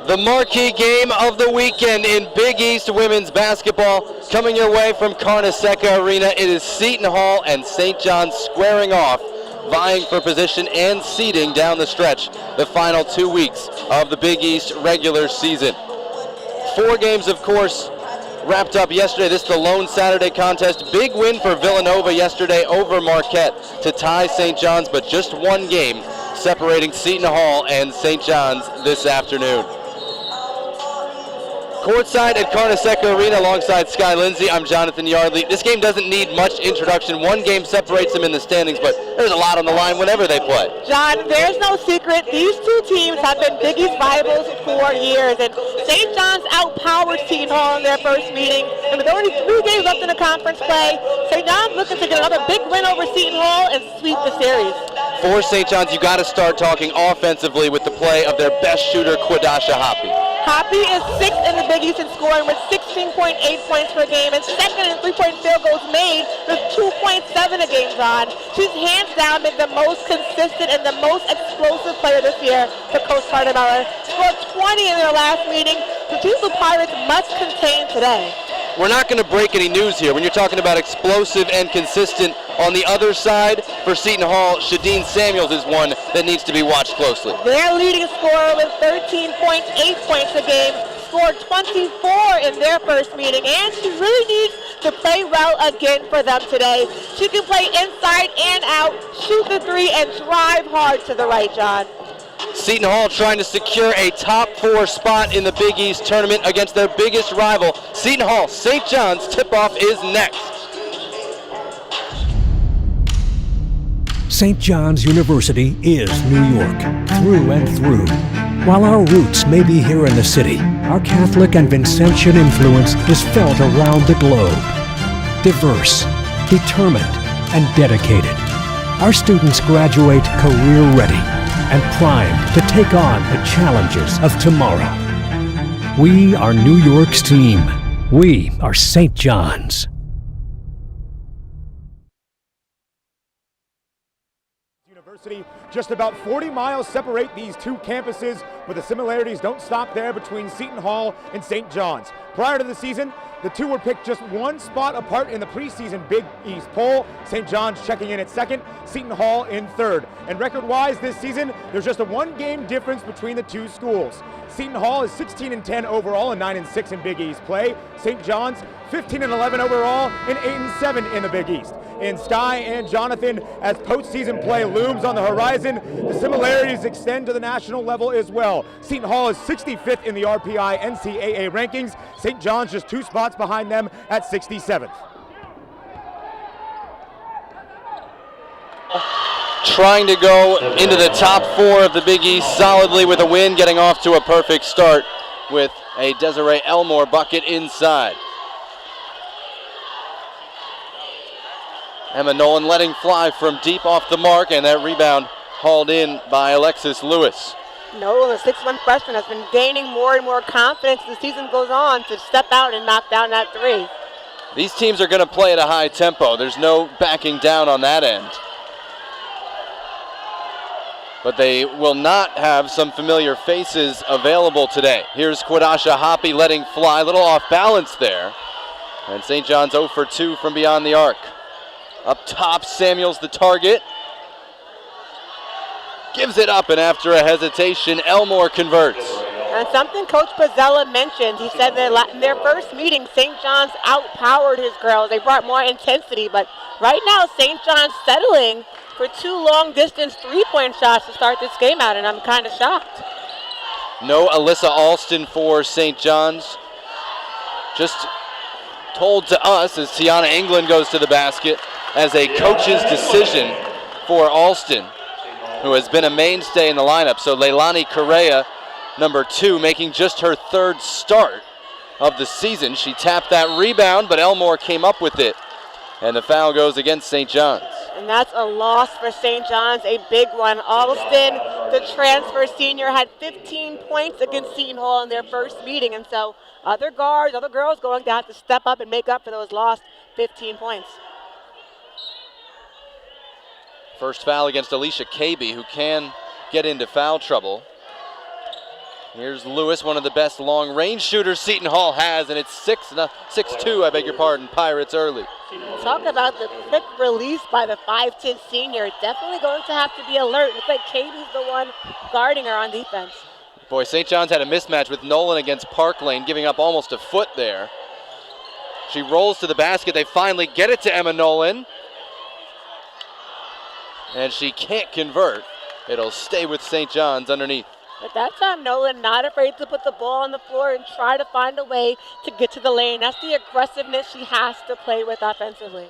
The marquee game of the weekend in Big East women's basketball coming your way from Carnesecca Arena. It is Seton Hall and St. John's squaring off, vying for position and seeding down the stretch the final 2 weeks of the Big East regular season. 4 games, of course, wrapped up yesterday. This is the lone Saturday contest. Big win for Villanova yesterday over Marquette to tie St. John's, but just 1 game separating Seton Hall and St. John's this afternoon. Courtside at Carnesecca Arena alongside Sky Lindsay, I'm Jonathan Yardley. This game doesn't need much introduction. 1 game separates them in the standings, but there's a lot on the line whenever they play. John, there's no secret. These 2 teams have been Big East rivals for years, and St. John's outpowered Seton Hall in their first meeting. And with only 3 games left in the conference play, St. John's looking to get another big win over Seton Hall and sweep the series. For St. John's, you got to start talking offensively with the play of their best shooter, Quidasha Hoppy. Hoppy is 6th in the Big East in scoring with 16.8 points per game and 2nd in 3-point field goals made with 2.7 a game, John. She's hands down been the most consistent and the most explosive player this year for Coach Carter Miller. Scored 20 in their last meeting. The Tuesday Pirates must contain today. We're not going to break any news here. When you're talking about explosive and consistent, on the other side for Seton Hall, Shadeen Samuels is one that needs to be watched closely. Their leading scorer with 13.8 points a game, scored 24 in their first meeting, and she really needs to play well again for them today. She can play inside and out, shoot the 3, and drive hard to the right, John. Seton Hall trying to secure a top 4 spot in the Big East tournament against their biggest rival, Seton Hall. St. John's tip-off is next. St. John's University is New York, through and through. While our roots may be here in the city, our Catholic and Vincentian influence is felt around the globe. Diverse, determined, and dedicated, our students graduate career-ready and primed to take on the challenges of tomorrow. We are New York's team. We are St. John's. Just about 40 miles separate these 2 campuses, but the similarities don't stop there between Seton Hall and St. John's. Prior to the season, the 2 were picked just 1 spot apart in the preseason Big East poll. St. John's checking in at 2nd, Seton Hall in 3rd. And record-wise this season, there's just a 1-game difference between the 2 schools. Seton Hall is 16-10 overall and 9-6 in Big East play. St. John's 15-11 overall and 8-7 in the Big East. In Sky and Jonathan, as postseason play looms on the horizon, the similarities extend to the national level as well. Seton Hall is 65th in the RPI NCAA rankings. St. John's just 2 spots behind them at 67th. Trying to go into the top 4 of the Big East solidly with a win, getting off to a perfect start with a Desiree Elmore bucket inside. Emma Nolan letting fly from deep off the mark, and that rebound hauled in by Alexis Lewis. Nolan, the 6'1" freshman, has been gaining more and more confidence as the season goes on to step out and knock down that 3. These teams are going to play at a high tempo. There's no backing down on that end. But they will not have some familiar faces available today. Here's Quidasha Hoppy letting fly, a little off balance there. And St. John's 0 for 2 from beyond the arc. Up top, Samuels the target. Gives it up, and after a hesitation, Elmore converts. And something Coach Pizzella mentioned, he said that in their first meeting, St. John's outpowered his girls. They brought more intensity, but right now, St. John's settling for 2 long-distance 3-point shots to start this game out, and I'm kind of shocked. No Alyssa Alston for St. John's. Just told to us as Tiana England goes to the basket as a coach's decision for Alston, who has been a mainstay in the lineup. So Leilani Correa, number 2, making just her 3rd start of the season. She tapped that rebound, but Elmore came up with it, and the foul goes against St. John's. And that's a loss for St. John's, a big one. Alston, the transfer senior, had 15 points against Seton Hall in their first meeting, and so other guards, other girls going to have to step up and make up for those lost 15 points. First foul against Alicia Caby, who can get into foul trouble. Here's Lewis, one of the best long-range shooters Seton Hall has, and it's 6-2, I beg your pardon, Pirates early. Talk about the quick release by the 5'10 senior. Definitely going to have to be alert. Looks like Katie's the one guarding her on defense. Boy, St. John's had a mismatch with Nolan against Park Lane, giving up almost a foot there. She rolls to the basket. They finally get it to Emma Nolan. And she can't convert. It'll stay with St. John's underneath. But that time, Nolan not afraid to put the ball on the floor and try to find a way to get to the lane. That's the aggressiveness she has to play with offensively.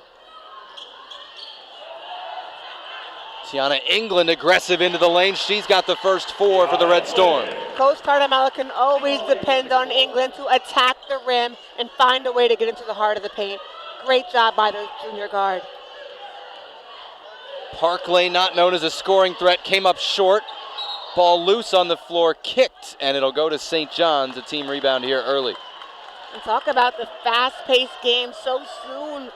Tiana England aggressive into the lane. She's got the first 4 for the Red Storm. Coach Carter Melican always depends on England to attack the rim and find a way to get into the heart of the paint. Great job by the junior guard. Park Lane, not known as a scoring threat, came up short. Ball loose on the floor, kicked, and it'll go to St. John's, a team rebound here early. And talk about the fast-paced game so soon,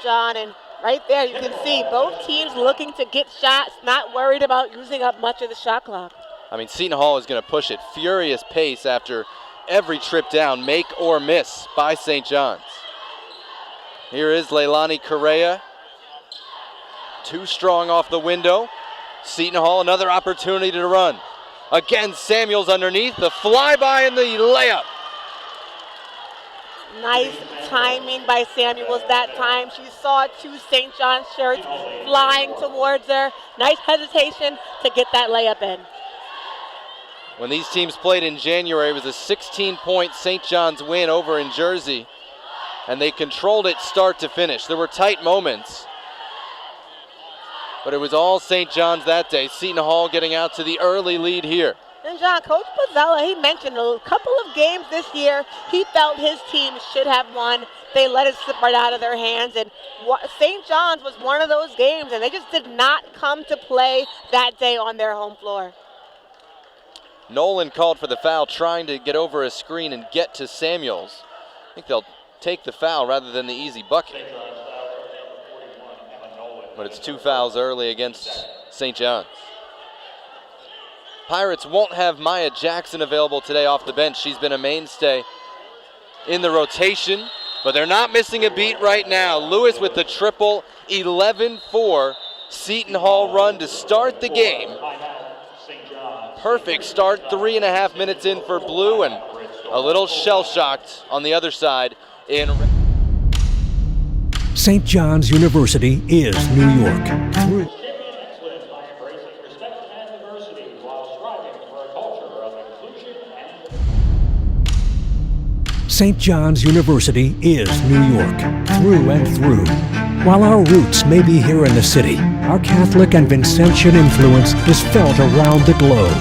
John, and right there you can see both teams looking to get shots, not worried about using up much of the shot clock. I mean, Seton Hall is going to push it. Furious pace after every trip down, make or miss by St. John's. Here is Leilani Correa. Too strong off the window. Seton Hall, another opportunity to run. Again, Samuels underneath, the flyby and the layup. Nice timing by Samuels that time. She saw 2 St. John's shirts flying towards her. Nice hesitation to get that layup in. When these teams played in January, it was a 16-point St. John's win over in Jersey, and they controlled it start to finish. There were tight moments, but it was all St. John's that day. Seton Hall getting out to the early lead here. And John, Coach Pozzella, he mentioned a couple of games this year he felt his team should have won. They let it slip right out of their hands, and St. John's was one of those games, and they just did not come to play that day on their home floor. Nolan called for the foul, trying to get over a screen and get to Samuels. I think they'll take the foul rather than the easy bucket. But it's 2 fouls early against St. John's. Pirates won't have Maya Jackson available today off the bench. She's been a mainstay in the rotation, but they're not missing a beat right now. Lewis with the triple, 11-4 Seton Hall run to start the game. Perfect start, 3.5 minutes in for Blue, and a little shell-shocked on the other side in... St. John's University is New York. St. John's University is New York, through and through. While our roots may be here in the city, our Catholic and Vincentian influence is felt around the globe.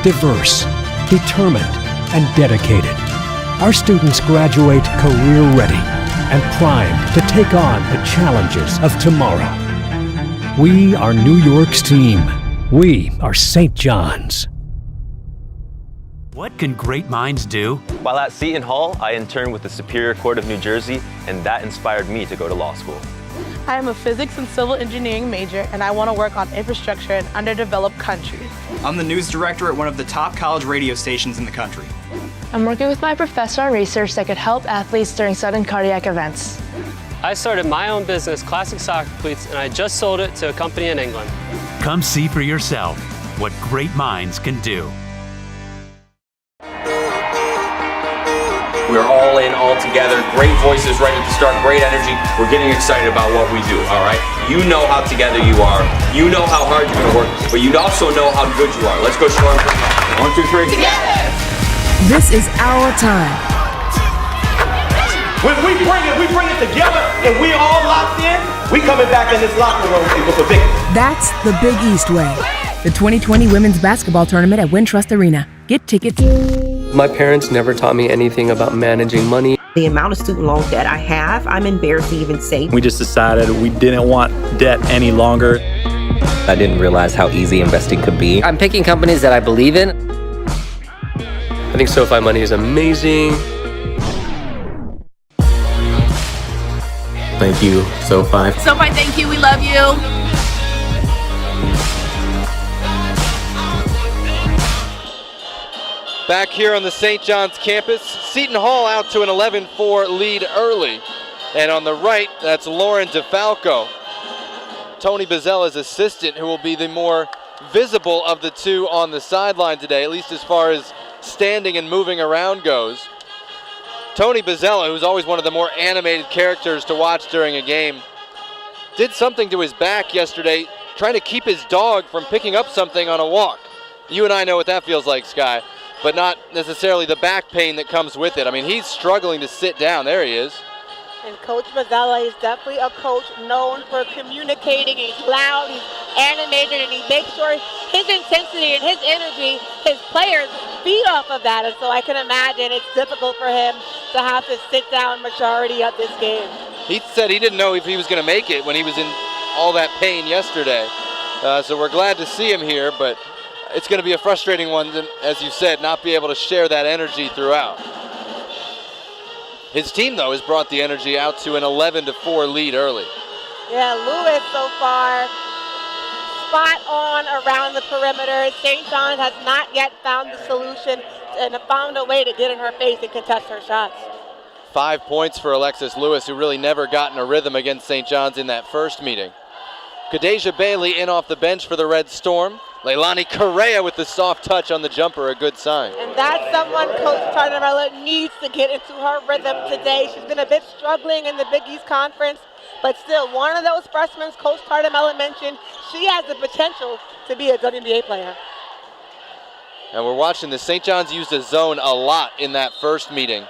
Diverse, determined, and dedicated, our students graduate career-ready and primed to take on the challenges of tomorrow. We are New York's team. We are St. John's. What can great minds do? While at Seton Hall, I interned with the Superior Court of New Jersey, and that inspired me to go to law school. I am a physics and civil engineering major, and I want to work on infrastructure in underdeveloped countries. I'm the news director at one of the top college radio stations in the country. I'm working with my professor on research that could help athletes during sudden cardiac events. I started my own business, Classic Soccer Cleats, and I just sold it to a company in England. Come see for yourself what great minds can do. We're all in, all together. Great voices right at the start, great energy. We're getting excited about what we do, all right? You know how together you are. You know how hard you're gonna work, but you also know how good you are. Let's go, Storm. 1, 2, 3. Together! This is our time. When we bring it together and we all locked in, we coming back in this locker room with a victory. That's the Big East way. The 2020 Women's Basketball Tournament at Wintrust Arena. Get tickets. My parents never taught me anything about managing money. The amount of student loan debt I have, I'm embarrassed to even say. We just decided we didn't want debt any longer. I didn't realize how easy investing could be. I'm picking companies that I believe in. I think SoFi Money is amazing. Thank you, SoFi. SoFi, thank you. We love you. Back here on the St. John's campus, Seton Hall out to an 11-4 lead early. And on the right, that's Lauren DeFalco, Tony Bazzella's assistant, who will be the more visible of the two on the sideline today, at least as far as standing and moving around goes. Tony Bazzella, who's always one of the more animated characters to watch during a game, did something to his back yesterday, trying to keep his dog from picking up something on a walk. You and I know what that feels like, Sky, but not necessarily the back pain that comes with it. I mean, he's struggling to sit down. There he is. And Coach Bazzella is definitely a coach known for communicating. He's loud, he's animated, and he makes sure his intensity and his energy, his players feed off of that. And so I can imagine it's difficult for him to have to sit down majority of this game. He said he didn't know if he was going to make it when he was in all that pain yesterday. So we're glad to see him here, but it's going to be a frustrating one, as you said, not be able to share that energy throughout. His team, though, has brought the energy out to an 11-4 lead early. Yeah, Lewis so far spot on around the perimeter. St. John's has not yet found the solution and found a way to get in her face and contest her shots. 5 points for Alexis Lewis, who really never got in a rhythm against St. John's in that first meeting. Kadeja Bailey in off the bench for the Red Storm. Leilani Correa with the soft touch on the jumper, a good sign. And that's someone Coach Tarnamella needs to get into her rhythm today. She's been a bit struggling in the Big East Conference, but still one of those freshmen Coach Tarnamella mentioned, she has the potential to be a WNBA player. And we're watching the St. John's use the zone a lot in that first meeting.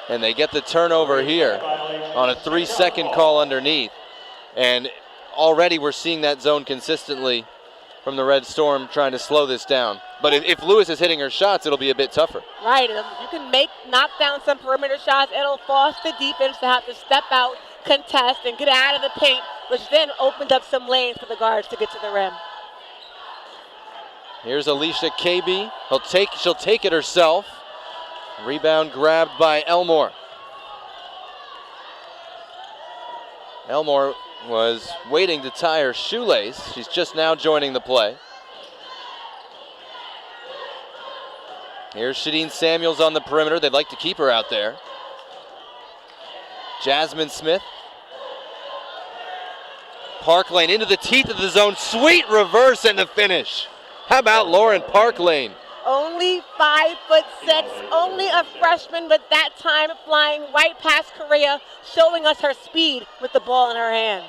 And they get the turnover here on a 3-second call underneath. And already we're seeing that zone consistently from the Red Storm trying to slow this down. But if Lewis is hitting her shots, it'll be a bit tougher. Right, you can knock down some perimeter shots. It'll force the defense to have to step out, contest, and get out of the paint, which then opens up some lanes for the guards to get to the rim. Here's Alicia KB. She'll take it herself. Rebound grabbed by Elmore. Elmore was waiting to tie her shoelace. She's just now joining the play. Here's Shadeen Samuels on the perimeter. They'd like to keep her out there. Jasmine Smith. Park Lane into the teeth of the zone. Sweet reverse and the finish. How about Lauren Park Lane? Only 5'6", only a freshman, but that time flying right past Correa, showing us her speed with the ball in her hand.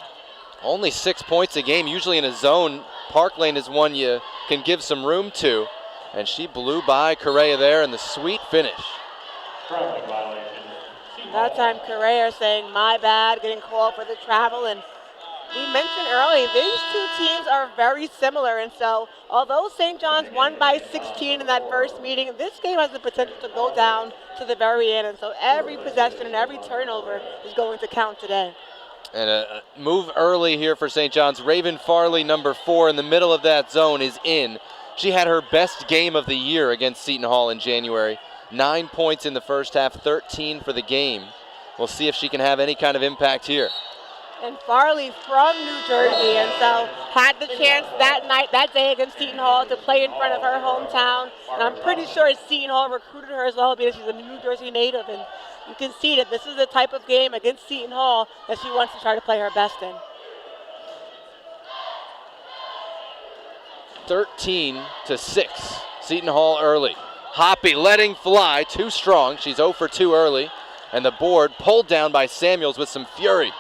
Only 6 points a game. Usually in a zone, Park Lane is one you can give some room to. And she blew by Correa there in the sweet finish. That time Correa saying, my bad, getting called for the travel. And we mentioned earlier, these two teams are very similar. And so although St. John's won by 16 in that first meeting, this game has the potential to go down to the very end. And so every possession and every turnover is going to count today. And a move early here for St. John's. Raven Farley, number 4, in the middle of that zone is in. She had her best game of the year against Seton Hall in January. 9 points in the first half, 13 for the game. We'll see if she can have any kind of impact here. And Farley from New Jersey, and so had the chance that day against Seton Hall to play in front of her hometown. And I'm pretty sure Seton Hall recruited her as well because she's a New Jersey native. And you can see that this is the type of game against Seton Hall that she wants to try to play her best in. 13-6, Seton Hall early. Hoppy letting fly, too strong. She's 0 for 2 early. And the board pulled down by Samuels with some fury.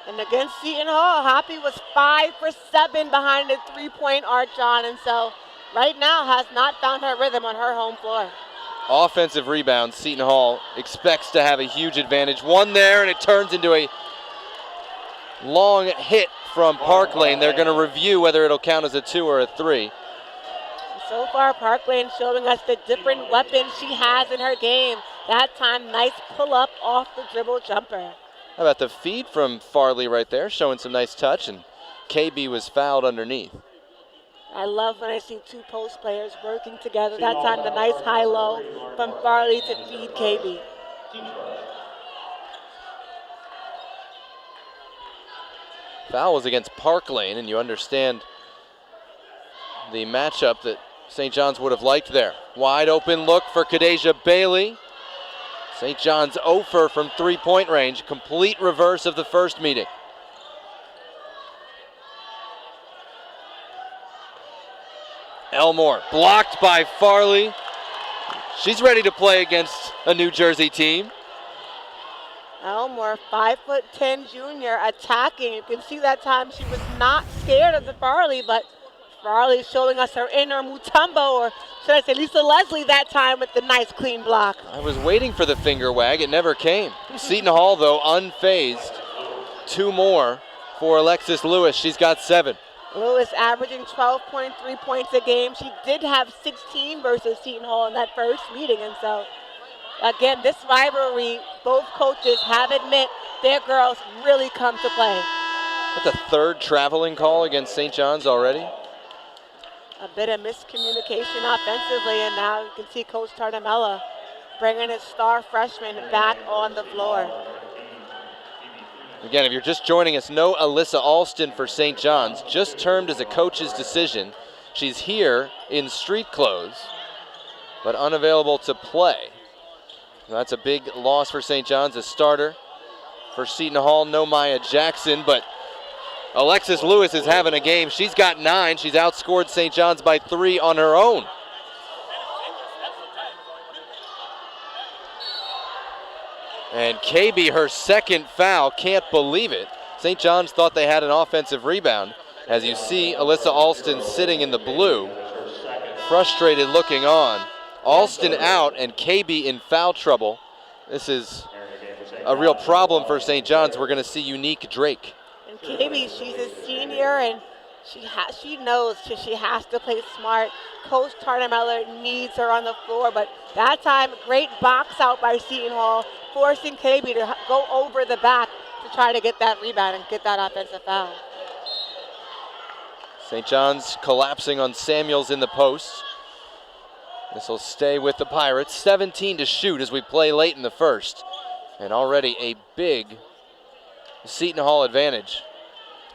And against Seton Hall, Hoppy was 5 for 7 behind the three-point arc, John. And so right now has not found her rhythm on her home floor. Offensive rebound, Seton Hall expects to have a huge advantage. One there, and it turns into a long hit from Park Lane. They're going to review whether it'll count as a 2 or a 3. So far, Park Lane showing us the different weapons she has in her game. That time, nice pull-up off the dribble jumper. How about the feed from Farley right there, showing some nice touch, and KB was fouled underneath. I love when I see two post players working together. That time, the nice high-low from Farley to feed KB. Foul was against Park Lane, and you understand the matchup that St. John's would have liked there. Wide open look for Kadeja Bailey. St. John's 0 from three-point range. Complete reverse of the first meeting. Elmore blocked by Farley. She's ready to play against a New Jersey team. Elmore, 5'10" junior, attacking. You can see that time she was not scared of the Farley, but Farley showing us her inner Mutombo, or should I say Lisa Leslie that time with the nice clean block. I was waiting for the finger wag. It never came. Seton Hall, though, unfazed. 2 more for Alexis Lewis. She's got 7. Lewis averaging 12.3 points a game. She did have 16 versus Seton Hall in that first meeting, and so again, this rivalry, both coaches have admit their girls really come to play. That's the 3rd traveling call against St. John's already. A bit of miscommunication offensively, and now you can see Coach Tardamella bringing his star freshman back on the floor. Again, if you're just joining us, no Alyssa Alston for St. John's, just termed as a coach's decision. She's here in street clothes, but unavailable to play. That's a big loss for St. John's, a starter. For Seton Hall, no Maya Jackson, but Alexis Lewis is having a game. She's got 9. She's outscored St. John's by 3 on her own. And KB, her 2nd foul, can't believe it. St. John's thought they had an offensive rebound. As you see, Alyssa Alston sitting in the blue, frustrated looking on. Alston out and KB in foul trouble. This is a real problem for St. John's. We're going to see Unique Drake. And KB, she's a senior, and she knows she has to play smart. Coach Tardamella needs her on the floor, but that time, great box out by Seton Hall, forcing KB to go over the back to try to get that rebound and get that offensive foul. St. John's collapsing on Samuels in the post. This will stay with the Pirates. 17 to shoot as we play late in the first. And already a big Seton Hall advantage.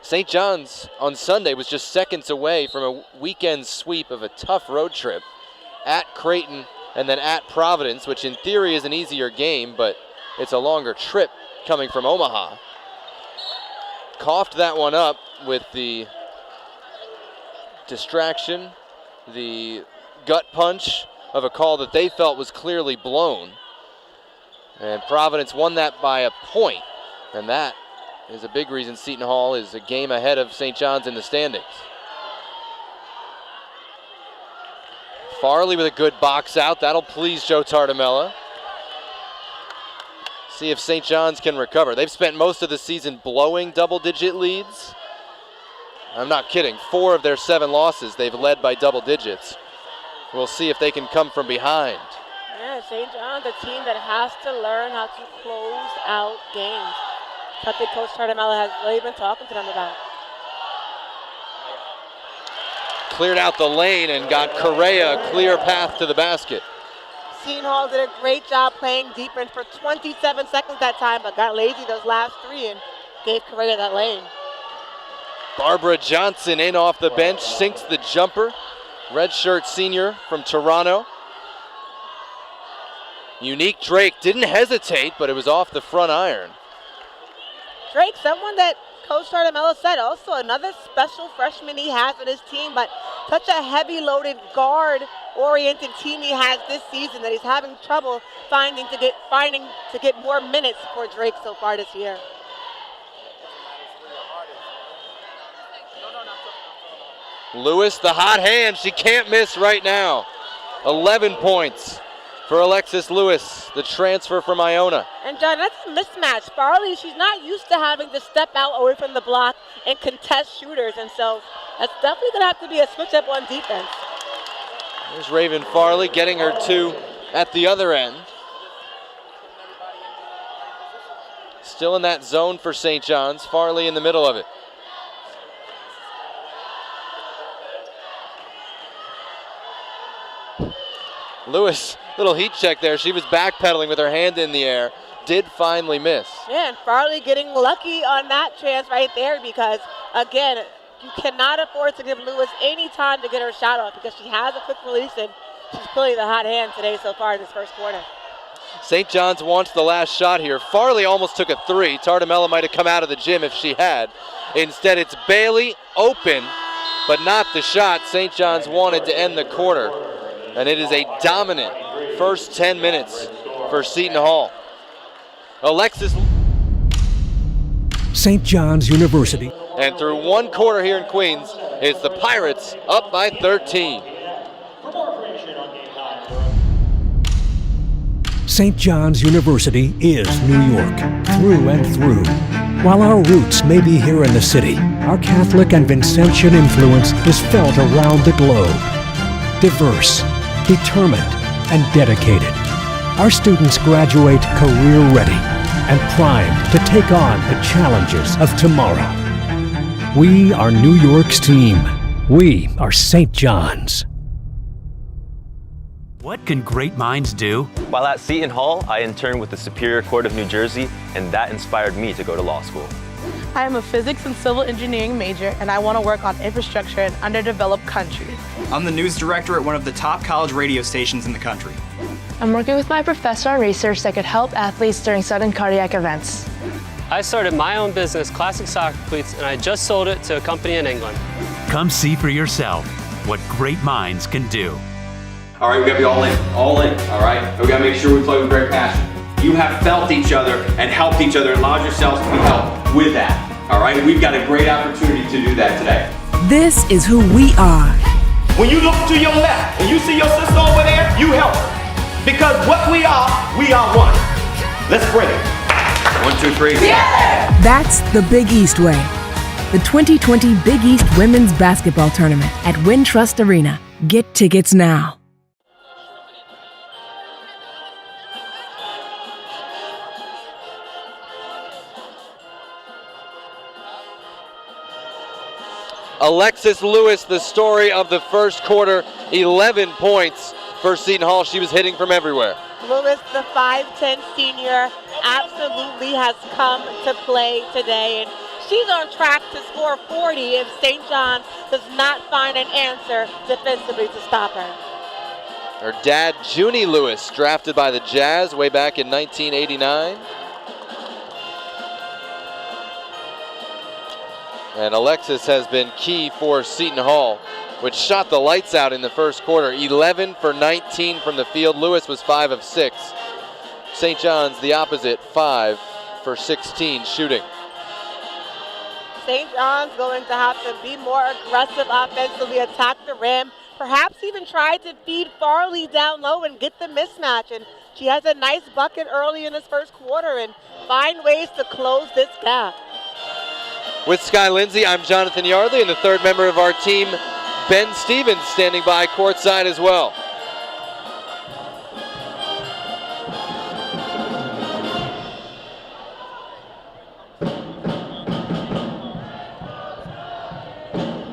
St. John's on Sunday was just seconds away from a weekend sweep of a tough road trip at Creighton and then at Providence, which in theory is an easier game, but it's a longer trip coming from Omaha. Coughed that one up with the distraction, the gut punch of a call that they felt was clearly blown. And Providence won that by a point, and that is a big reason Seton Hall is a game ahead of St. John's in the standings. Farley with a good box out. That'll please Joe Tardamella. See if St. John's can recover. They've spent most of the season blowing double-digit leads. I'm not kidding. 4 of their 7 losses they've led by double digits. We'll see if they can come from behind. Yeah, St. John's, a team that has to learn how to close out games. Something Coach Tardamella has really been talking to them about. Cleared out the lane and got Correa a clear path to the basket. Seton Hall did a great job playing defense for 27 seconds that time, but got lazy those last 3 and gave Correa that lane. Barbara Johnson in off the bench, sinks the jumper. Redshirt senior from Toronto. Unique Drake didn't hesitate, but it was off the front iron. Drake, someone that Coach Tardamella said, also another special freshman he has with his team, but such a heavy loaded guard-oriented team he has this season that he's having trouble finding to get more minutes for Drake so far this year. Lewis, the hot hand, she can't miss right now. 11 points for Alexis Lewis, the transfer from Iona. And John, that's a mismatch. Farley, she's not used to having to step out away from the block and contest shooters, and so that's definitely going to have to be a switch up on defense. There's Raven Farley getting her 2 at the other end. Still in that zone for St. John's. Farley in the middle of it. Lewis, little heat check there. She was backpedaling with her hand in the air. Did finally miss. Yeah, and Farley getting lucky on that chance right there because, again, you cannot afford to give Lewis any time to get her shot off because she has a quick release and she's pulling the hot hand today so far in this first quarter. St. John's wants the last shot here. Farley almost took a three. Tardamella might have come out of the gym if she had. Instead, it's Bailey open, but not the shot St. John's wanted to end the quarter. And it is a dominant first 10 minutes for Seton Hall. Alexis. St. John's University. And through one quarter here in Queens, it's the Pirates up by 13. St. John's University is New York, through and through. While our roots may be here in the city, our Catholic and Vincentian influence is felt around the globe. Diverse, determined, and dedicated, our students graduate career-ready and primed to take on the challenges of tomorrow. We are New York's team. We are St. John's. What can great minds do? While at Seton Hall, I interned with the Superior Court of New Jersey, and that inspired me to go to law school. I am a physics and civil engineering major, and I want to work on infrastructure in underdeveloped countries. I'm the news director at one of the top college radio stations in the country. I'm working with my professor on research that could help athletes during sudden cardiac events. I started my own business, Classic Soccer Cleats, and I just sold it to a company in England. Come see for yourself what great minds can do. All right, we gotta be all in, all right? And we gotta make sure we play with great passion. You have felt each other and helped each other and allowed yourselves to be helped with that, all right? We've got a great opportunity to do that today. This is who we are. When you look to your left and you see your sister over there, you help her. Because what we are one. Let's bring it. 1, 2, 3. Yeah! That's the Big East way. The 2020 Big East Women's Basketball Tournament at Wintrust Arena. Get tickets now. Alexis Lewis, the story of the first quarter, 11 points for Seton Hall. She was hitting from everywhere. Lewis, the 5'10 senior, absolutely has come to play today, and she's on track to score 40 if St. John's does not find an answer defensively to stop her. Her dad, Junie Lewis, drafted by the Jazz way back in 1989. And Alexis has been key for Seton Hall, which shot the lights out in the first quarter. 11 for 19 from the field. Lewis was 5 of 6. St. John's the opposite, 5 for 16 shooting. St. John's going to have to be more aggressive offensively, attack the rim, perhaps even try to feed Farley down low and get the mismatch. And she has a nice bucket early in this first quarter and find ways to close this gap. With Sky Lindsay, I'm Jonathan Yardley, and the third member of our team, Ben Stevens, standing by courtside as well.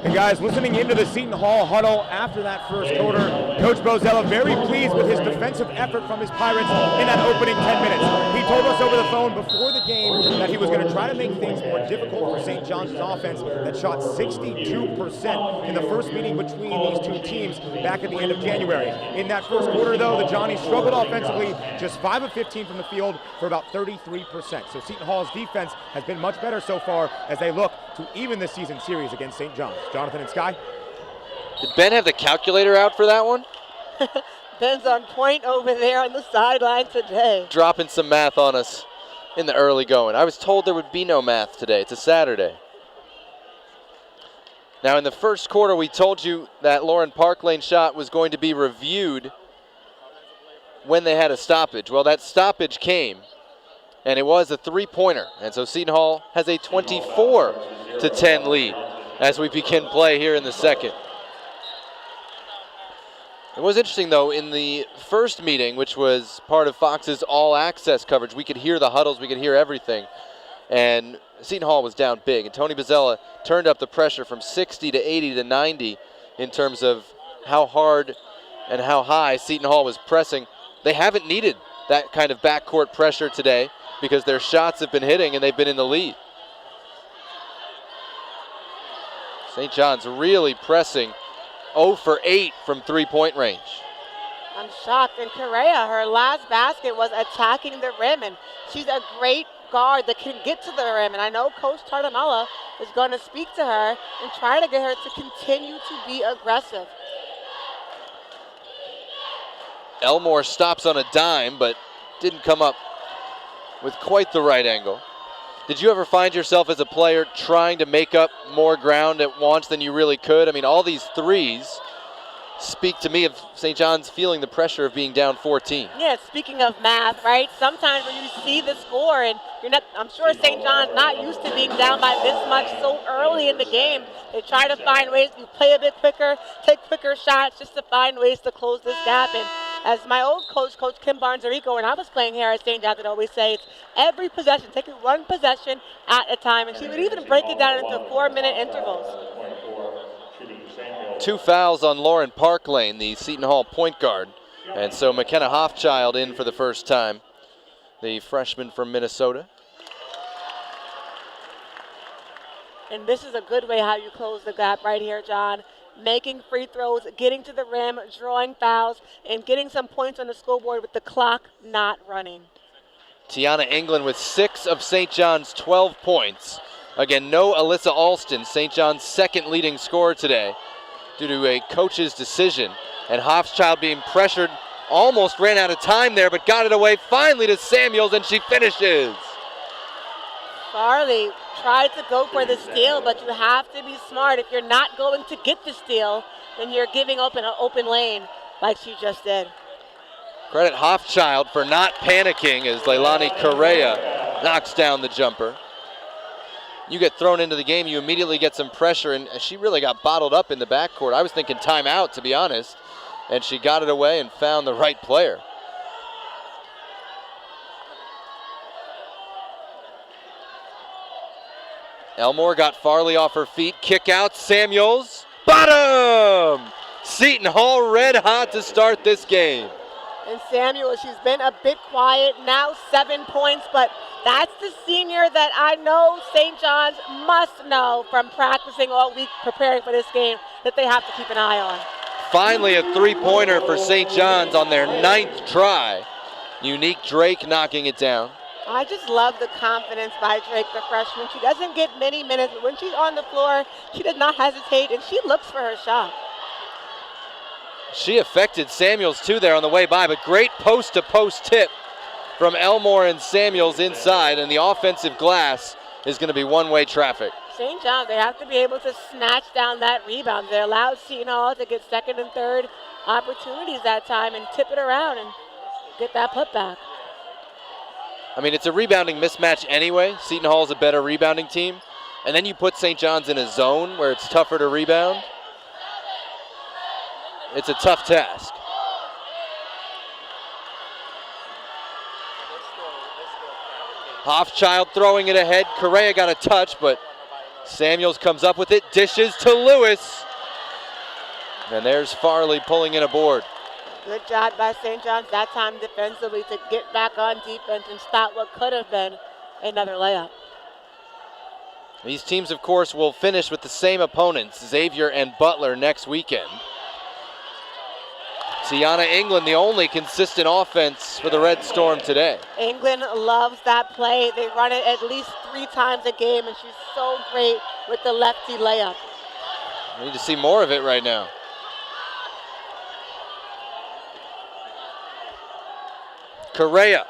And guys, listening into the Seton Hall huddle after that first quarter, Coach Bozella very pleased with his defensive effort from his Pirates in that opening 10 minutes. He told us over the phone before the game that he was going to try to make things more difficult for St. John's offense that shot 62% in the first meeting between these two teams back at the end of January. In that first quarter, though, the Johnnies struggled offensively, just 5 of 15 from the field for about 33%. So Seton Hall's defense has been much better so far as they look to even the season series against St. John's. Jonathan and Sky? Did Ben have the calculator out for that one? Ben's on point over there on the sideline today. Dropping some math on us in the early going. I was told there would be no math today. It's a Saturday. Now in the first quarter, we told you that Lauren Parklane shot was going to be reviewed when they had a stoppage. Well, that stoppage came, and it was a three-pointer. And so Seton Hall has a 24-10 lead as we begin play here in the second. It was interesting, though, in the first meeting, which was part of Fox's all-access coverage, we could hear the huddles, we could hear everything. And Seton Hall was down big, and Tony Bozzella turned up the pressure from 60 to 80 to 90 in terms of how hard and how high Seton Hall was pressing. They haven't needed that kind of backcourt pressure today because their shots have been hitting and they've been in the lead. St. John's really pressing 0 for 8 from three-point range. I'm shocked. And Correa, her last basket was attacking the rim, and she's a great guard that can get to the rim. And I know Coach Tartamella is going to speak to her and try to get her to continue to be aggressive. Elmore stops on a dime, but didn't come up with quite the right angle. Did you ever find yourself as a player trying to make up more ground at once than you really could? I mean, all these threes speak to me of St. John's feeling the pressure of being down 14. Yeah, speaking of math, right? Sometimes when you see the score and you're not, I'm sure St. John's not used to being down by this much so early in the game. They try to find ways to play a bit quicker, take quicker shots just to find ways to close this gap. And as my old coach, Coach Kim Barnes-Arico, when I was playing here at St. John's, would always say it's every possession, take it one possession at a time. And she would even break it down into 4-minute intervals. 2 fouls on Lauren Parklane, the Seton Hall point guard. And so McKenna Hoffchild in for the first time, the freshman from Minnesota. And this is a good way how you close the gap right here, John. Making free throws, getting to the rim, drawing fouls, and getting some points on the scoreboard with the clock not running. Tiana England with 6 of St. John's 12 points. Again, no Alyssa Alston, St. John's second leading scorer today, due to a coach's decision. And Hoffchild being pressured, almost ran out of time there, but got it away finally to Samuels, and she finishes. Farley tried to go for the steal, but you have to be smart. If you're not going to get the steal, then you're giving up an open lane like she just did. Credit Hoffchild for not panicking as Leilani Correa knocks down the jumper. You get thrown into the game, you immediately get some pressure, and she really got bottled up in the backcourt. I was thinking timeout, to be honest, and she got it away and found the right player. Elmore got Farley off her feet, kick out, Samuels, bottom! Seton Hall red hot to start this game. And Samuel, she's been a bit quiet, now 7 points, but that's the senior that I know St. John's must know from practicing all week preparing for this game that they have to keep an eye on. Finally a three-pointer for St. John's on their 9th try. Unique Drake knocking it down. I just love the confidence by Drake, the freshman. She doesn't get many minutes, but when she's on the floor, she does not hesitate, and she looks for her shot. She affected Samuels too there on the way by, but great post-to-post tip from Elmore and Samuels inside, and the offensive glass is going to be one-way traffic. St. John's, they have to be able to snatch down that rebound. They allowed Seton Hall to get second and third opportunities that time and tip it around and get that putback. I mean, it's a rebounding mismatch anyway. Seton Hall's a better rebounding team. And then you put St. John's in a zone where it's tougher to rebound. It's a tough task. Hoffchild throwing it ahead. Correa got a touch, but Samuels comes up with it. Dishes to Lewis. And there's Farley pulling in a board. Good job by St. John's that time defensively to get back on defense and stop what could have been another layup. These teams, of course, will finish with the same opponents, Xavier and Butler, next weekend. Tiana England, the only consistent offense for the Red Storm today. England loves that play. They run it at least 3 times a game, and she's so great with the lefty layup. We need to see more of it right now. Correa.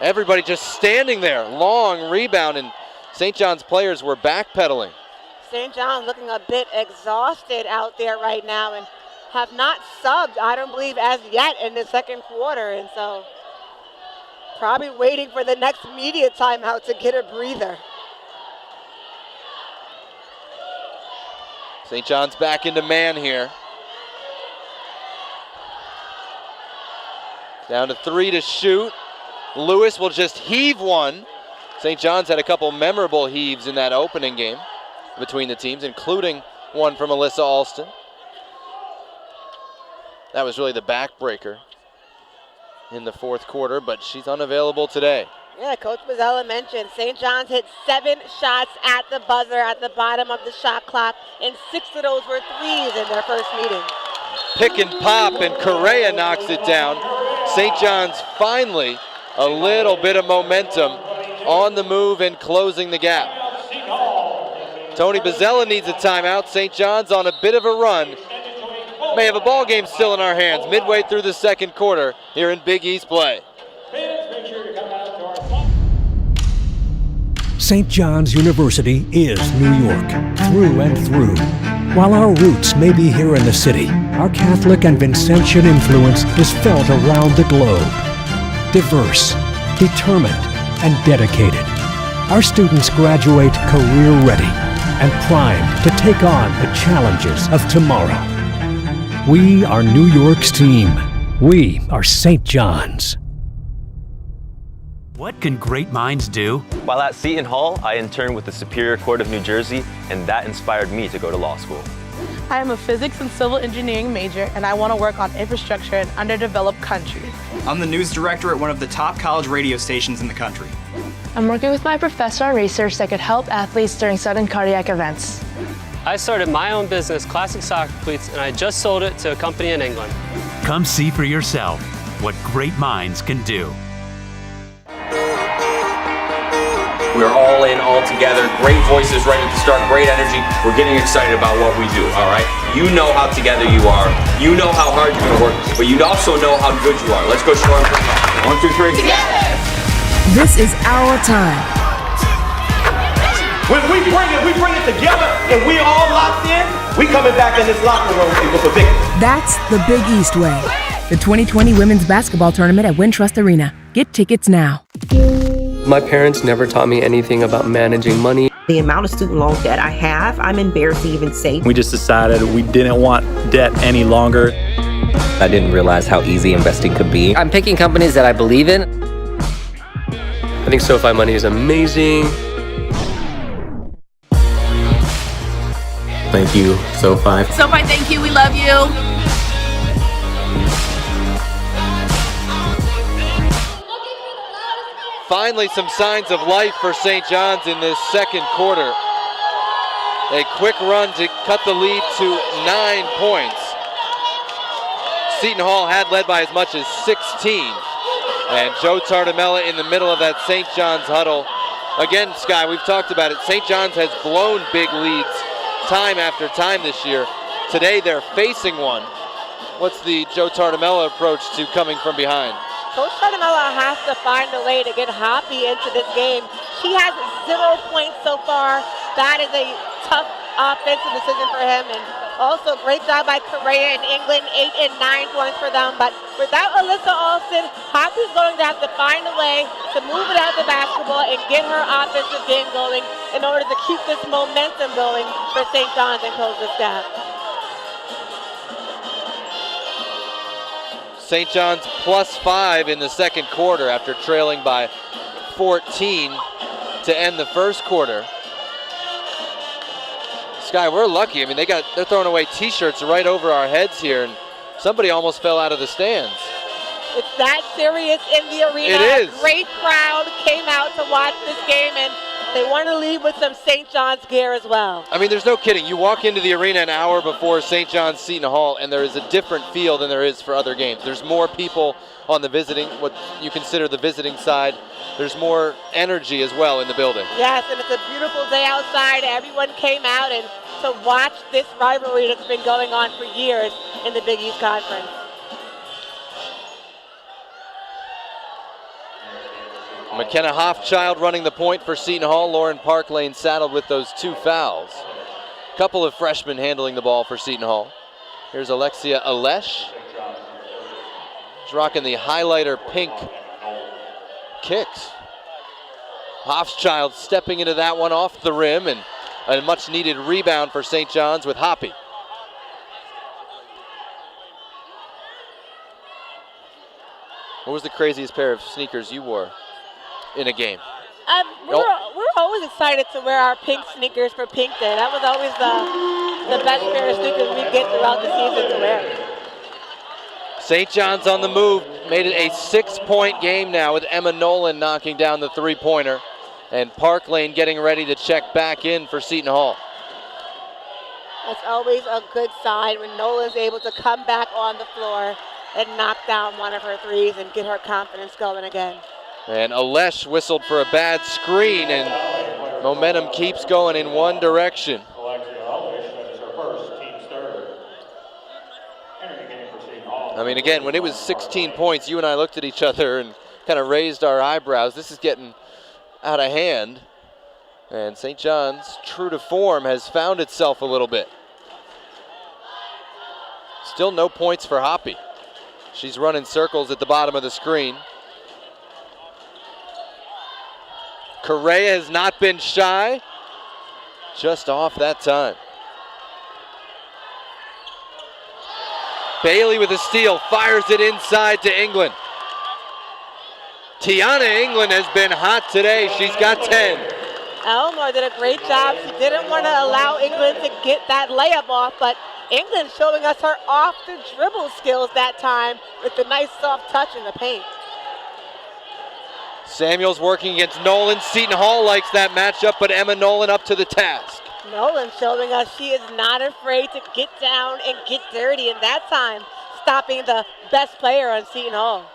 Everybody just standing there. Long rebound, and St. John's players were backpedaling. St. John's looking a bit exhausted out there right now and have not subbed, I don't believe, as yet in the second quarter. And so probably waiting for the next media timeout to get a breather. St. John's back into man here. Down to 3 to shoot. Lewis will just heave one. St. John's had a couple memorable heaves in that opening game between the teams, including one from Alyssa Alston. That was really the backbreaker in the fourth quarter, but she's unavailable today. Yeah, Coach Mazzella mentioned St. John's hit 7 shots at the buzzer at the bottom of the shot clock, and 6 of those were threes in their first meeting. Pick and pop, and Correa knocks it down. St. John's finally a little bit of momentum on the move and closing the gap. Tony Mazzella needs a timeout. St. John's on a bit of a run. May have a ball game still in our hands midway through the second quarter here in Big East play. St. John's University is New York, through and through. While our roots may be here in the city, our Catholic and Vincentian influence is felt around the globe. Diverse, determined, and dedicated, our students graduate career-ready and primed to take on the challenges of tomorrow. We are New York's team. We are St. John's. What can great minds do? While at Seton Hall, I interned with the Superior Court of New Jersey, and that inspired me to go to law school. I am a physics and civil engineering major, and I want to work on infrastructure in underdeveloped countries. I'm the news director at one of the top college radio stations in the country. I'm working with my professor on research that could help athletes during sudden cardiac events. I started my own business, Classic Soccer Cleats, and I just sold it to a company in England. Come see for yourself what great minds can do. We're all in, all together. Great voices right at the start, great energy. We're getting excited about what we do, all right? You know how together you are. You know how hard you're going to work, but you also know how good you are. Let's go, Sean. 1, 2, 3. Together! This is our time. When we bring it together and we all locked in, we coming back in this locker room with a victory. That's the Big East Way. The 2020 Women's Basketball Tournament at Wintrust Arena. Get tickets now. My parents never taught me anything about managing money. The amount of student loan debt I have, I'm embarrassed to even say. We just decided we didn't want debt any longer. I didn't realize how easy investing could be. I'm picking companies that I believe in. I think SoFi money is amazing. Thank you, SoFi. SoFi, thank you. We love you. Finally, some signs of life for St. John's in this second quarter. A quick run to cut the lead to 9 points. Seton Hall had led by as much as 16. And Joe Tardamella in the middle of that St. John's huddle. Again, Sky, we've talked about it. St. John's has blown big leads time after time this year. Today they're facing one. What's the Joe Tardamella approach to coming from behind? Coach Tardamella has to find a way to get Hoppy into this game. She has 0 points so far. That is a tough offensive decision for him. And also great job by Correa in England, 8 and 9 points for them. But without Alyssa Alston, Hoppy's going to have to find a way to move it out the basketball and get her offensive game going in order to keep this momentum going for St. John's and close this gap. St. John's +5 in the second quarter after trailing by 14 to end the first quarter. Sky, we're lucky. I mean, they're throwing away T-shirts right over our heads here, and somebody almost fell out of the stands. It's that serious in the arena. It is. A great crowd came out to watch this game, and they want to leave with some St. John's gear as well. I mean, there's no kidding. You walk into the arena an hour before St. John's Seton Hall, and there is a different feel than there is for other games. There's more people on the visiting, what you consider the visiting side. There's more energy as well in the building. Yes, and it's a beautiful day outside. Everyone came out and to watch this rivalry that's been going on for years in the Big East Conference. McKenna Hoffchild running the point for Seton Hall. Lauren Parklane saddled with those 2 fouls. Couple of freshmen handling the ball for Seton Hall. Here's Alexia Alesh. She's rocking the highlighter pink kicks. Hoffchild stepping into that one off the rim, and a much needed rebound for St. John's with Hoppy. What was the craziest pair of sneakers you wore in a game? We're always excited to wear our pink sneakers for Pink Day. That was always the best pair of sneakers we get throughout the season to wear. St. John's on the move. made it a 6-point game now with Emma Nolan knocking down the three-pointer, and Park Lane getting ready to check back in for Seton Hall. That's always a good sign when Nolan's able to come back on the floor and knock down one of her threes and get her confidence going again. And Alesh whistled for a bad screen, and momentum keeps going in one direction. I mean, again, when it was 16 points, you and I looked at each other and kind of raised our eyebrows. This is getting out of hand. And St. John's, true to form, has found itself a little bit. Still no points for Hoppy. She's running circles at the bottom of the screen. Correa has not been shy. Just off that time. Bailey with a steal, fires it inside to England. Tiana England has been hot today. She's got 10. Elmore did a great job. She didn't want to allow England to get that layup off, but England showing us her off-the-dribble skills that time with the nice soft touch in the paint. Samuels working against Nolan. Seton Hall likes that matchup, but Emma Nolan up to the task. Nolan showing us she is not afraid to get down and get dirty, and that time stopping the best player on Seton Hall.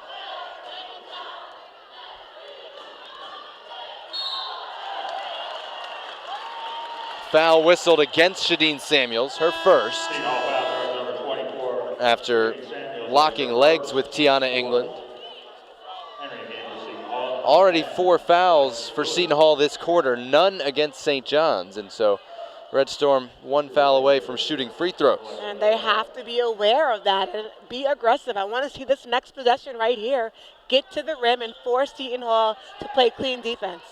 Foul whistled against Shadeen Samuels, her first, after locking legs with Tiana England. Already 4 fouls for Seton Hall this quarter, none against St. John's, and so Red Storm 1 foul away from shooting free throws. And they have to be aware of that and be aggressive. I want to see this next possession right here get to the rim and force Seton Hall to play clean defense.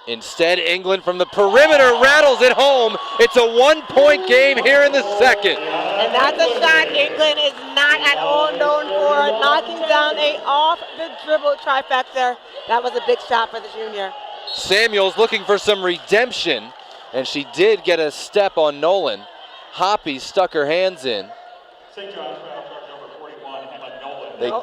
Instead, England from the perimeter rattles it home. It's a 1-point game here in the second. And that's a shot England is not at all known for, knocking down a off-the-dribble trifecta. That was a big shot for the junior. Samuels looking for some redemption, and she did get a step on Nolan. Hoppy stuck her hands in.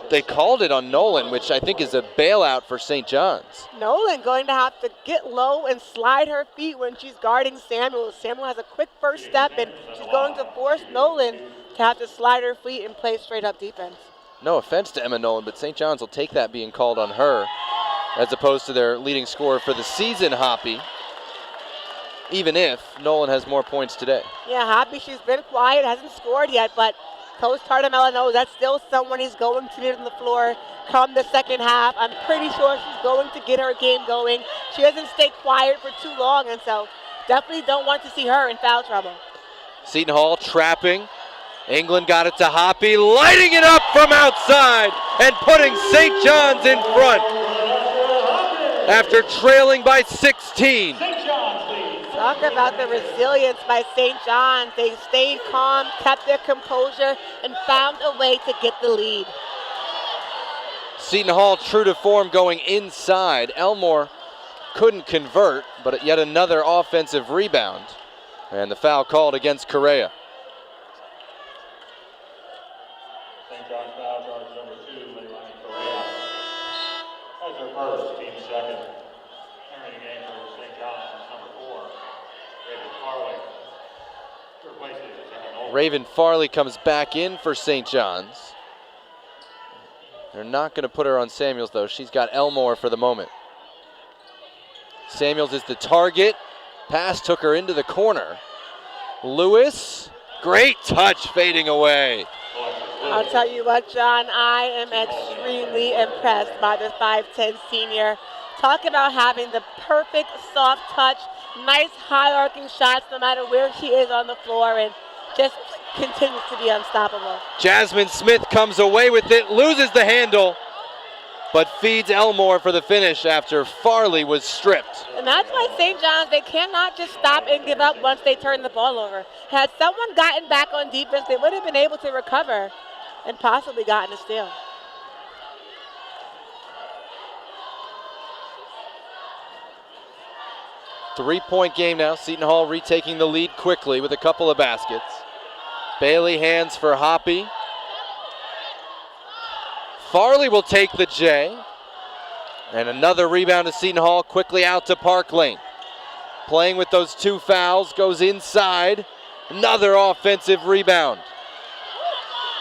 They called it on Nolan, which I think is a bailout for St. John's. Nolan going to have to get low and slide her feet when she's guarding Samuel. Samuel has a quick first step, and she's going to force Nolan to have to slide her feet and play straight-up defense. No offense to Emma Nolan, but St. John's will take that being called on her as opposed to their leading scorer for the season, Hoppy, even if Nolan has more points today. Yeah, Hoppy, she's been quiet, hasn't scored yet, but Coach Tardamella knows that's still someone he's going to need on the floor come the second half. I'm pretty sure she's going to get her game going. She doesn't stay quiet for too long, and so definitely don't want to see her in foul trouble. Seton Hall trapping. England got it to Hoppy, lighting it up from outside and putting St. John's in front after trailing by 16. Talk about the resilience by St. John's. They stayed calm, kept their composure, and found a way to get the lead. Seton Hall true to form going inside. Elmore couldn't convert, but yet another offensive rebound. And the foul called against Correa. St. John's foul charge number 2, Leilani Correa. That's her first, team second. Entering the game for St. John's, number 4, Raven Farley. Raven Farley comes back in for St. John's. They're not going to put her on Samuels, though. She's got Elmore for the moment. Samuels is the target. Pass took her into the corner. Lewis, great touch, fading away. I'll tell you what, John, I am extremely impressed by the 5'10 senior. Talk about having the perfect soft touch, nice high arcing shots no matter where she is on the floor, and just continues to be unstoppable. Jasmine Smith comes away with it, loses the handle, but feeds Elmore for the finish after Farley was stripped. And that's why St. John's, they cannot just stop and give up once they turn the ball over. Had someone gotten back on defense, they would have been able to recover and possibly gotten a steal. Three-point game now. Seton Hall retaking the lead quickly with a couple of baskets. Bailey hands for Hoppy. Farley will take the J. And another rebound to Seton Hall, quickly out to Park Lane. Playing with those 2 fouls, goes inside. Another offensive rebound.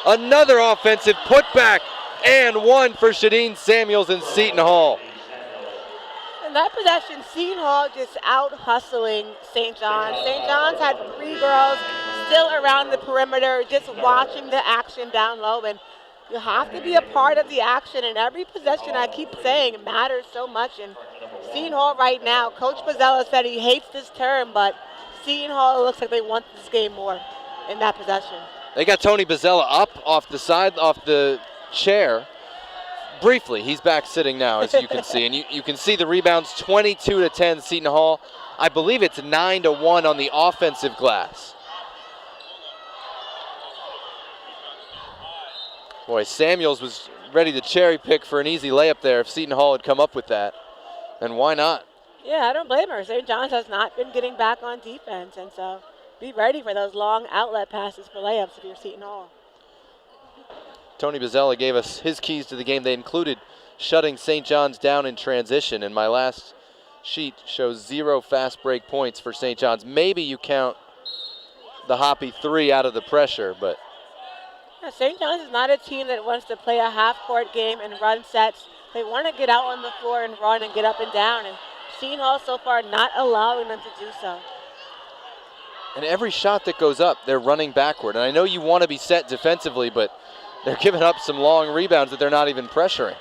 Another offensive putback, and one for Shadeen Samuels in Seton Hall. In that possession, Seton Hall just out hustling St. John's. St. John's had 3 girls still around the perimeter, just watching the action down low. And you have to be a part of the action, and every possession, I keep saying, matters so much. And Seton Hall right now, Coach Bozzella said he hates this term, but Seton Hall looks like they want this game more in that possession. They got Tony Bozzella up off the side, off the chair. Briefly, he's back sitting now, as you can see. And you can see the rebounds, 22-10 Seton Hall. I believe it's 9-1 on the offensive glass. Boy, Samuels was ready to cherry pick for an easy layup there if Seton Hall had come up with that. And why not? Yeah, I don't blame her. St. John's has not been getting back on defense, and so be ready for those long outlet passes for layups if you're Seton Hall. Tony Bozzella gave us his keys to the game. They included shutting St. John's down in transition, and my last sheet shows 0 fast break points for St. John's. Maybe you count the Hoppy 3 out of the pressure, but yeah, St. John's is not a team that wants to play a half-court game and run sets. They want to get out on the floor and run and get up and down, and Seton Hall so far not allowing them to do so. And every shot that goes up, they're running backward. And I know you want to be set defensively, but they're giving up some long rebounds that they're not even pressuring.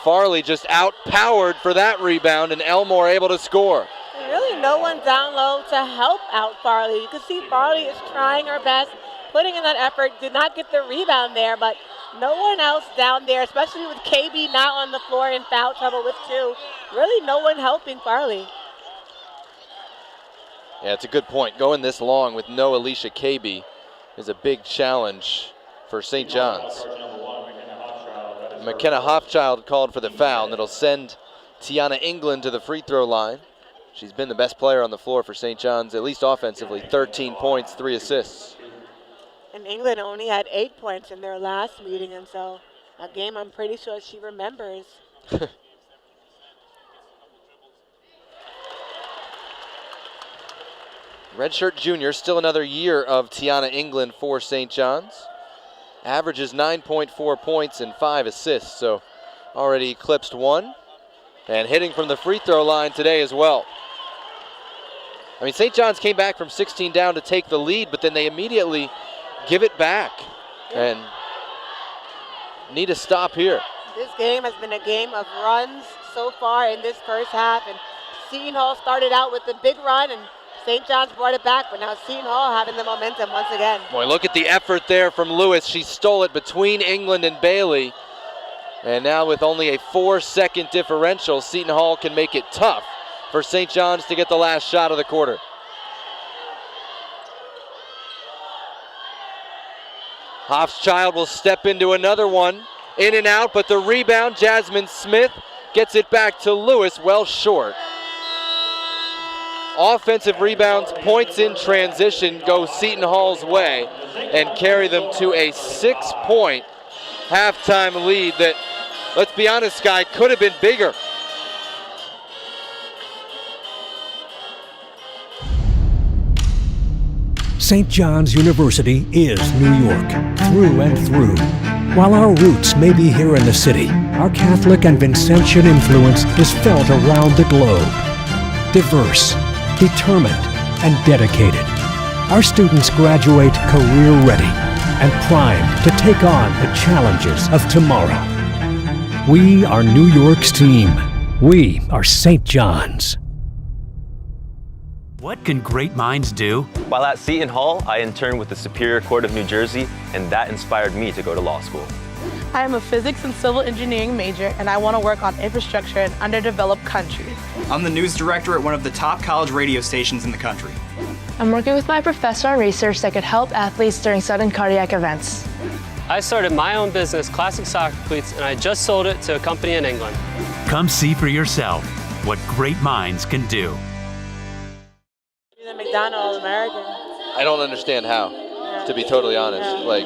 Farley just outpowered for that rebound, and Elmore able to score. And really no one down low to help out Farley. You can see Farley is trying her best, putting in that effort, did not get the rebound there, but no one else down there, especially with KB not on the floor in foul trouble with 2. Really no one helping Farley. Yeah, it's a good point. Going this long with no Alicia KB is a big challenge for St. John's. McKenna Hofchild called for the foul, and it'll send Tiana England to the free throw line. She's been the best player on the floor for St. John's, at least offensively. 13 points, 3 assists. And England only had 8 points in their last meeting, and so a game I'm pretty sure she remembers. Redshirt junior, still another year of Tiana England for St. John's. Averages 9.4 points and 5 assists, so already eclipsed 1. And hitting from the free throw line today as well. I mean, St. John's came back from 16 down to take the lead, but then they immediately give it back and need a stop here. This game has been a game of runs so far in this first half, and Seton Hall started out with the big run, and St. John's brought it back, but now Seton Hall having the momentum once again. Boy, look at the effort there from Lewis. She stole it between England and Bailey. And now with only a 4-second differential, Seton Hall can make it tough for St. John's to get the last shot of the quarter. Hofschild will step into another one. In and out, but the rebound, Jasmine Smith gets it back to Lewis, well short. Offensive rebounds, points in transition go Seton Hall's way and carry them to a 6-point halftime lead that, let's be honest, Sky, could have been bigger. St. John's University is New York, through and through. While our roots may be here in the city, our Catholic and Vincentian influence is felt around the globe. Diverse, determined, and dedicated, our students graduate career-ready and primed to take on the challenges of tomorrow. We are New York's team. We are St. John's. What can great minds do? While at Seton Hall, I interned with the Superior Court of New Jersey, and that inspired me to go to law school. I am a physics and civil engineering major, and I want to work on infrastructure in underdeveloped countries. I'm the news director at one of the top college radio stations in the country. I'm working with my professor on research that could help athletes during sudden cardiac events. I started my own business, Classic Soccer Cleats, and I just sold it to a company in England. Come see for yourself what great minds can do. You're the McDonald All-American. I don't understand how. Yeah. to be totally honest. Like,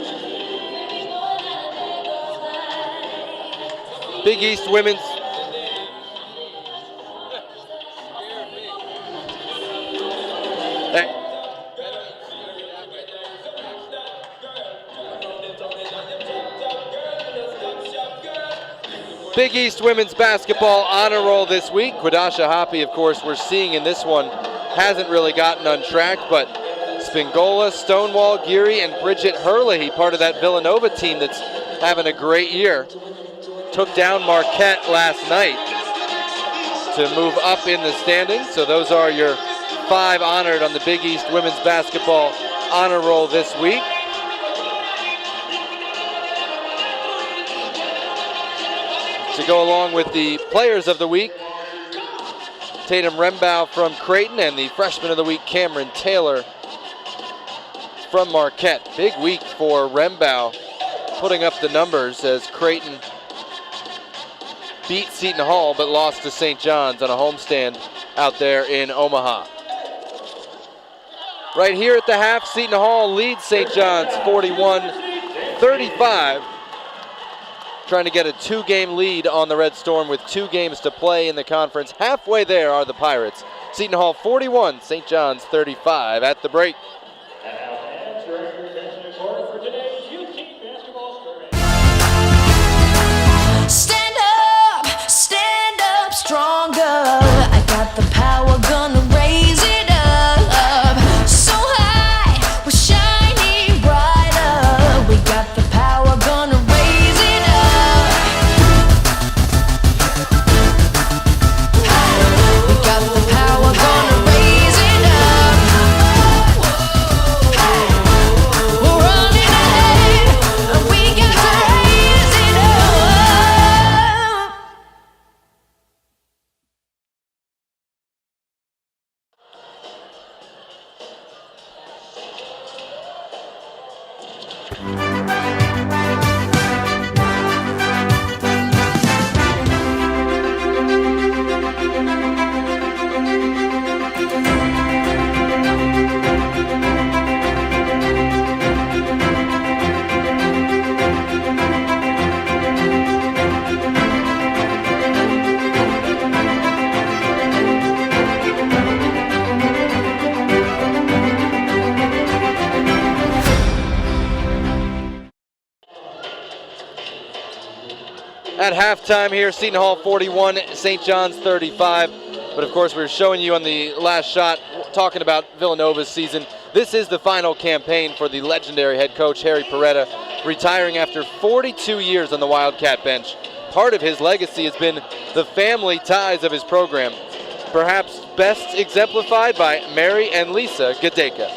Big East women's. Big East women's basketball honor roll this week. Quidasha Hoppy, of course, we're seeing in this one, hasn't really gotten on track, but Spingola, Stonewall, Geary, and Bridget Hurley, part of that Villanova team that's having a great year, took down Marquette last night to move up in the standings. So those are your 5 honored on the Big East women's basketball honor roll this week. To go along with the players of the week, Tatum Rembow from Creighton and the freshman of the week, Cameron Taylor from Marquette. Big week for Rembow, putting up the numbers as Creighton beat Seton Hall but lost to St. John's on a homestand out there in Omaha. Right here at the half, Seton Hall leads St. John's 41-35. Trying to get a 2-game lead on the Red Storm with 2 games to play in the conference. Halfway there are the Pirates. Seton Hall 41, St. John's 35 at the break. Stand up stronger. I got the power, gonna raise it up. So high, we're shining brighter. We got the power, gonna raise it up. We got the power, gonna raise it up. We're running ahead, and we got to raise it up. At halftime here, Seton Hall 41, St. John's 35. But of course, we were showing you on the last shot, talking about Villanova's season. This is the final campaign for the legendary head coach, Harry Perretta, retiring after 42 years on the Wildcat bench. Part of his legacy has been the family ties of his program, perhaps best exemplified by Mary and Lisa Gadeka.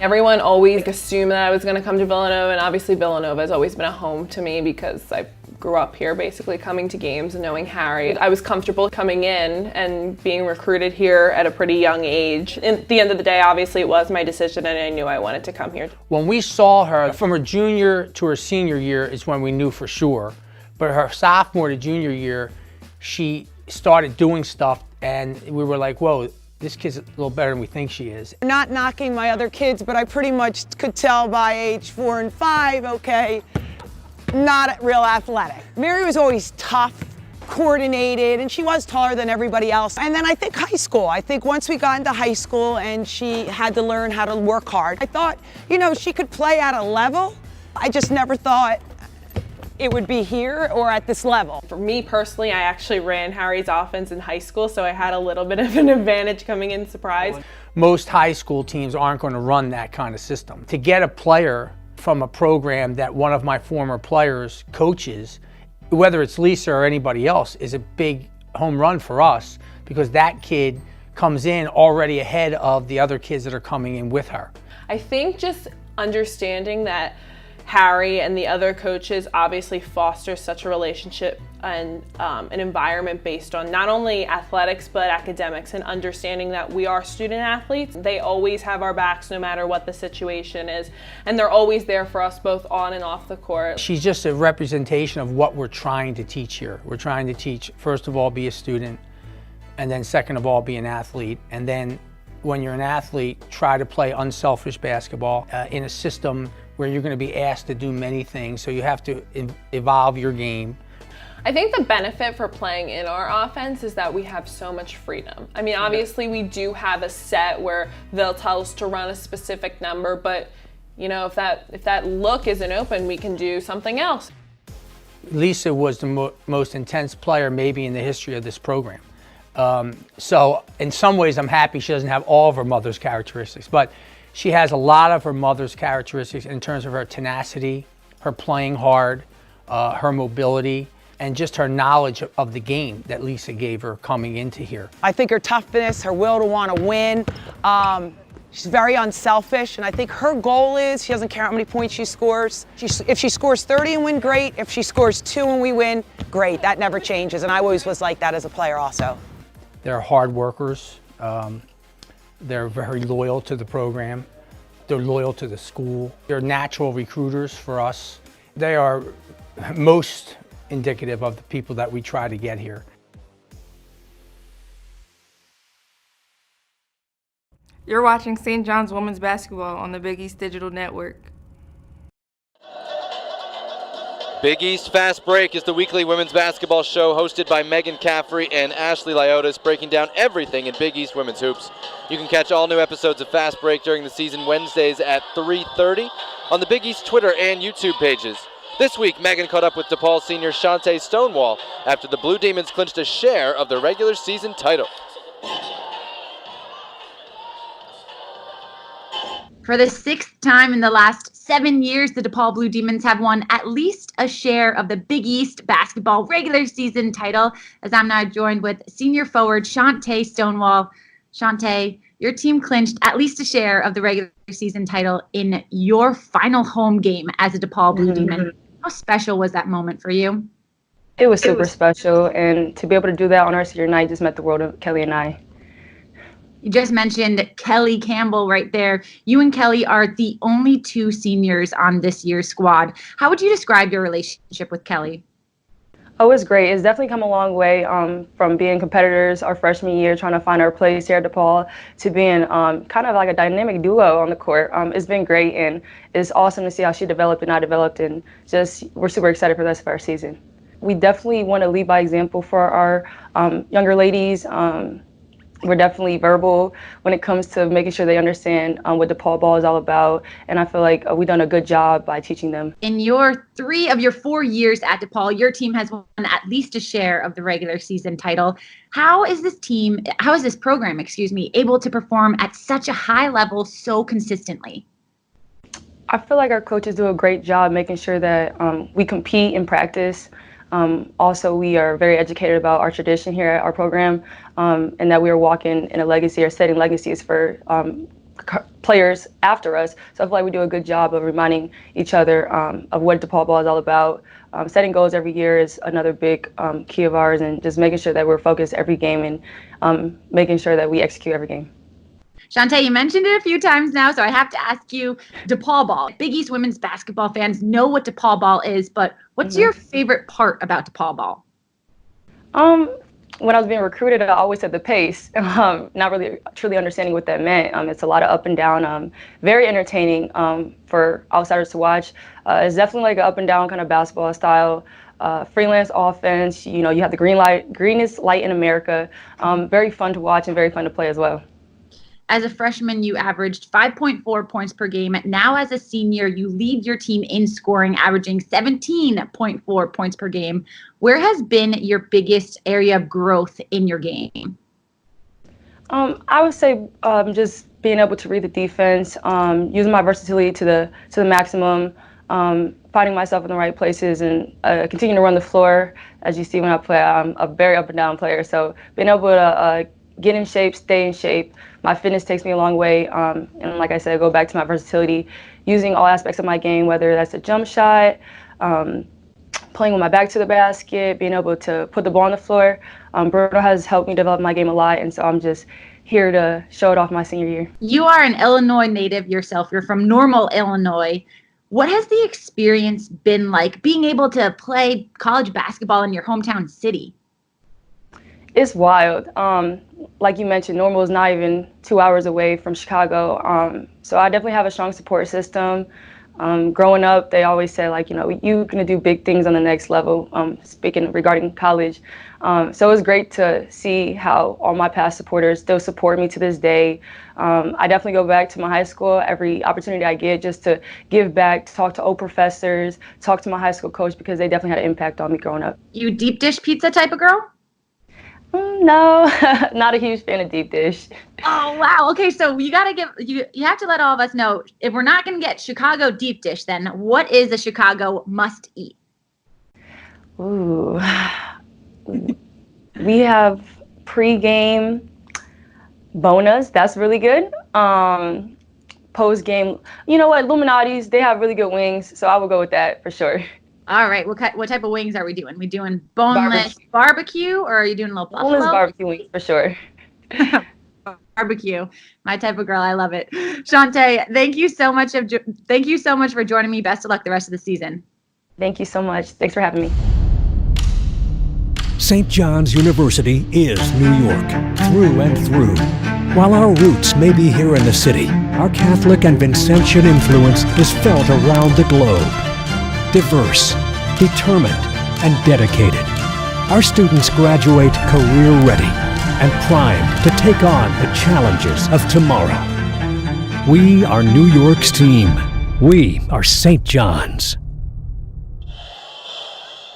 Everyone always assumed that I was going to come to Villanova, and obviously Villanova has always been a home to me because I grew up here basically coming to games and knowing Harry. I was comfortable coming in and being recruited here at a pretty young age. At the end of the day, obviously it was my decision and I knew I wanted to come here. When we saw her from her junior to her senior year is when we knew for sure. But her sophomore to junior year, she started doing stuff and we were like, whoa, this kid's a little better than we think she is. Not knocking my other kids, but I pretty much could tell by age 4 and 5, okay, not real athletic. Mary was always tough, coordinated, and she was taller than everybody else. And then I think high school. I think once we got into high school and she had to learn how to work hard, I thought, you know, she could play at a level. I just never thought it would be here or at this level. For me personally, I actually ran Harry's offense in high school, so I had a little bit of an advantage coming in surprise. Most high school teams aren't going to run that kind of system. To get a player from a program that one of my former players coaches, whether it's Lisa or anybody else, is a big home run for us because that kid comes in already ahead of the other kids that are coming in with her. I think just understanding that Harry and the other coaches obviously foster such a relationship and an environment based on not only athletics but academics, and understanding that we are student athletes. They always have our backs no matter what the situation is, and they're always there for us both on and off the court. She's just a representation of what we're trying to teach here. We're trying to teach, first of all, be a student, and then second of all, be an athlete. And then when you're an athlete, try to play unselfish basketball in a system where you're going to be asked to do many things. So you have to evolve your game. I think the benefit for playing in our offense is that we have so much freedom. I mean, obviously we do have a set where they'll tell us to run a specific number, but you know, if that look isn't open, we can do something else. Lisa was the most intense player maybe in the history of this program. So in some ways I'm happy she doesn't have all of her mother's characteristics, but she has a lot of her mother's characteristics in terms of her tenacity, her playing hard, her mobility, and just her knowledge of the game that Lisa gave her coming into here. I think her toughness, her will to want to win. She's very unselfish, and I think her goal is she doesn't care how many points she scores. If she scores 30 and win, great. If she scores 2 and we win, great. That never changes, and I always was like that as a player also. They're hard workers. They're very loyal to the program. They're loyal to the school. They're natural recruiters for us. They are most indicative of the people that we try to get here. You're watching St. John's Women's Basketball on the Big East Digital Network. Big East Fast Break is the weekly women's basketball show hosted by Megan Caffrey and Ashley Liotis, breaking down everything in Big East women's hoops. You can catch all new episodes of Fast Break during the season Wednesdays at 3:30 on the Big East Twitter and YouTube pages. This week, Megan caught up with DePaul senior Shantae Stonewall after the Blue Demons clinched a share of the regular season title. For the 6th time in the last 7 years, the DePaul Blue Demons have won at least a share of the Big East basketball regular season title, as I'm now joined with senior forward Shantae Stonewall. Shantae, your team clinched at least a share of the regular season title in your final home game as a DePaul Blue Demon. How special was that moment for you? It was super special, and to be able to do that on our senior night just meant the world to Kelly and I. You just mentioned Kelly Campbell right there. You and Kelly are the only 2 seniors on this year's squad. How would you describe your relationship with Kelly? Oh, it's great. It's definitely come a long way from being competitors our freshman year, trying to find our place here at DePaul, to being kind of like a dynamic duo on the court. It's been great, and it's awesome to see how she developed and I developed, and just we're super excited for the rest of our season. We definitely want to lead by example for our younger ladies. We're definitely verbal when it comes to making sure they understand what DePaul ball is all about, and I feel like we've done a good job by teaching them. In your 3 of your 4 years at DePaul, your team has won at least a share of the regular season title. How is this program, able to perform at such a high level so consistently? I feel like our coaches do a great job making sure that we compete in practice. Also, we are very educated about our tradition here at our program, and that we are walking in a legacy or setting legacies for players after us. So I feel like we do a good job of reminding each other of what DePaul ball is all about. Setting goals every year is another big key of ours, and just making sure that we're focused every game and making sure that we execute every game. Shantae, you mentioned it a few times now, so I have to ask you, DePaul ball. Big East women's basketball fans know what DePaul ball is, but what's your favorite part about DePaul ball? When I was being recruited, I always said the pace, not really truly understanding what that meant. It's a lot of up and down, very entertaining for outsiders to watch. It's definitely like an up and down kind of basketball style. Freelance offense, you have the greenest light in America. Very fun to watch and very fun to play as well. As a freshman, you averaged 5.4 points per game. Now as a senior, you lead your team in scoring, averaging 17.4 points per game. Where has been your biggest area of growth in your game? I would say just being able to read the defense, using my versatility to the maximum, finding myself in the right places, and continuing to run the floor. As you see when I play, I'm a very up and down player. So being able to get in shape, stay in shape. My fitness takes me a long way, and like I said, go back to my versatility, using all aspects of my game, whether that's a jump shot, playing with my back to the basket, being able to put the ball on the floor. Bruno has helped me develop my game a lot, and so I'm just here to show it off my senior year. You are an Illinois native yourself. You're from Normal, Illinois. What has the experience been like being able to play college basketball in your hometown city? It's wild. Like you mentioned, Normal is not even 2 hours away from Chicago. So I definitely have a strong support system. Growing up, they always said, like, you know, you're going to do big things on the next level, speaking regarding college. So it was great to see how all my past supporters still support me to this day. I definitely go back to my high school every opportunity I get just to give back, to talk to old professors, talk to my high school coach, because they definitely had an impact on me growing up. You deep dish pizza type of girl? No, not a huge fan of deep dish. Oh wow. Okay, so you gotta you have to let all of us know, if we're not gonna get Chicago deep dish, then what is a Chicago must eat? Ooh, we have pre-game bonas. That's really good. Post-game, you know what? Illuminati's, they have really good wings, so I will go with that for sure. All right, what type of wings are we doing? We doing boneless barbecue, or are you doing a little buffalo? Boneless barbecue wings for sure. Barbecue, my type of girl. I love it. Shantae, thank you so much for joining me. Best of luck the rest of the season. Thank you so much. Thanks for having me. St. John's University is New York, through and through. While our roots may be here in the city, our Catholic and Vincentian influence is felt around the globe. Diverse, determined, and dedicated, our students graduate career-ready and primed to take on the challenges of tomorrow. We are New York's team. We are St. John's.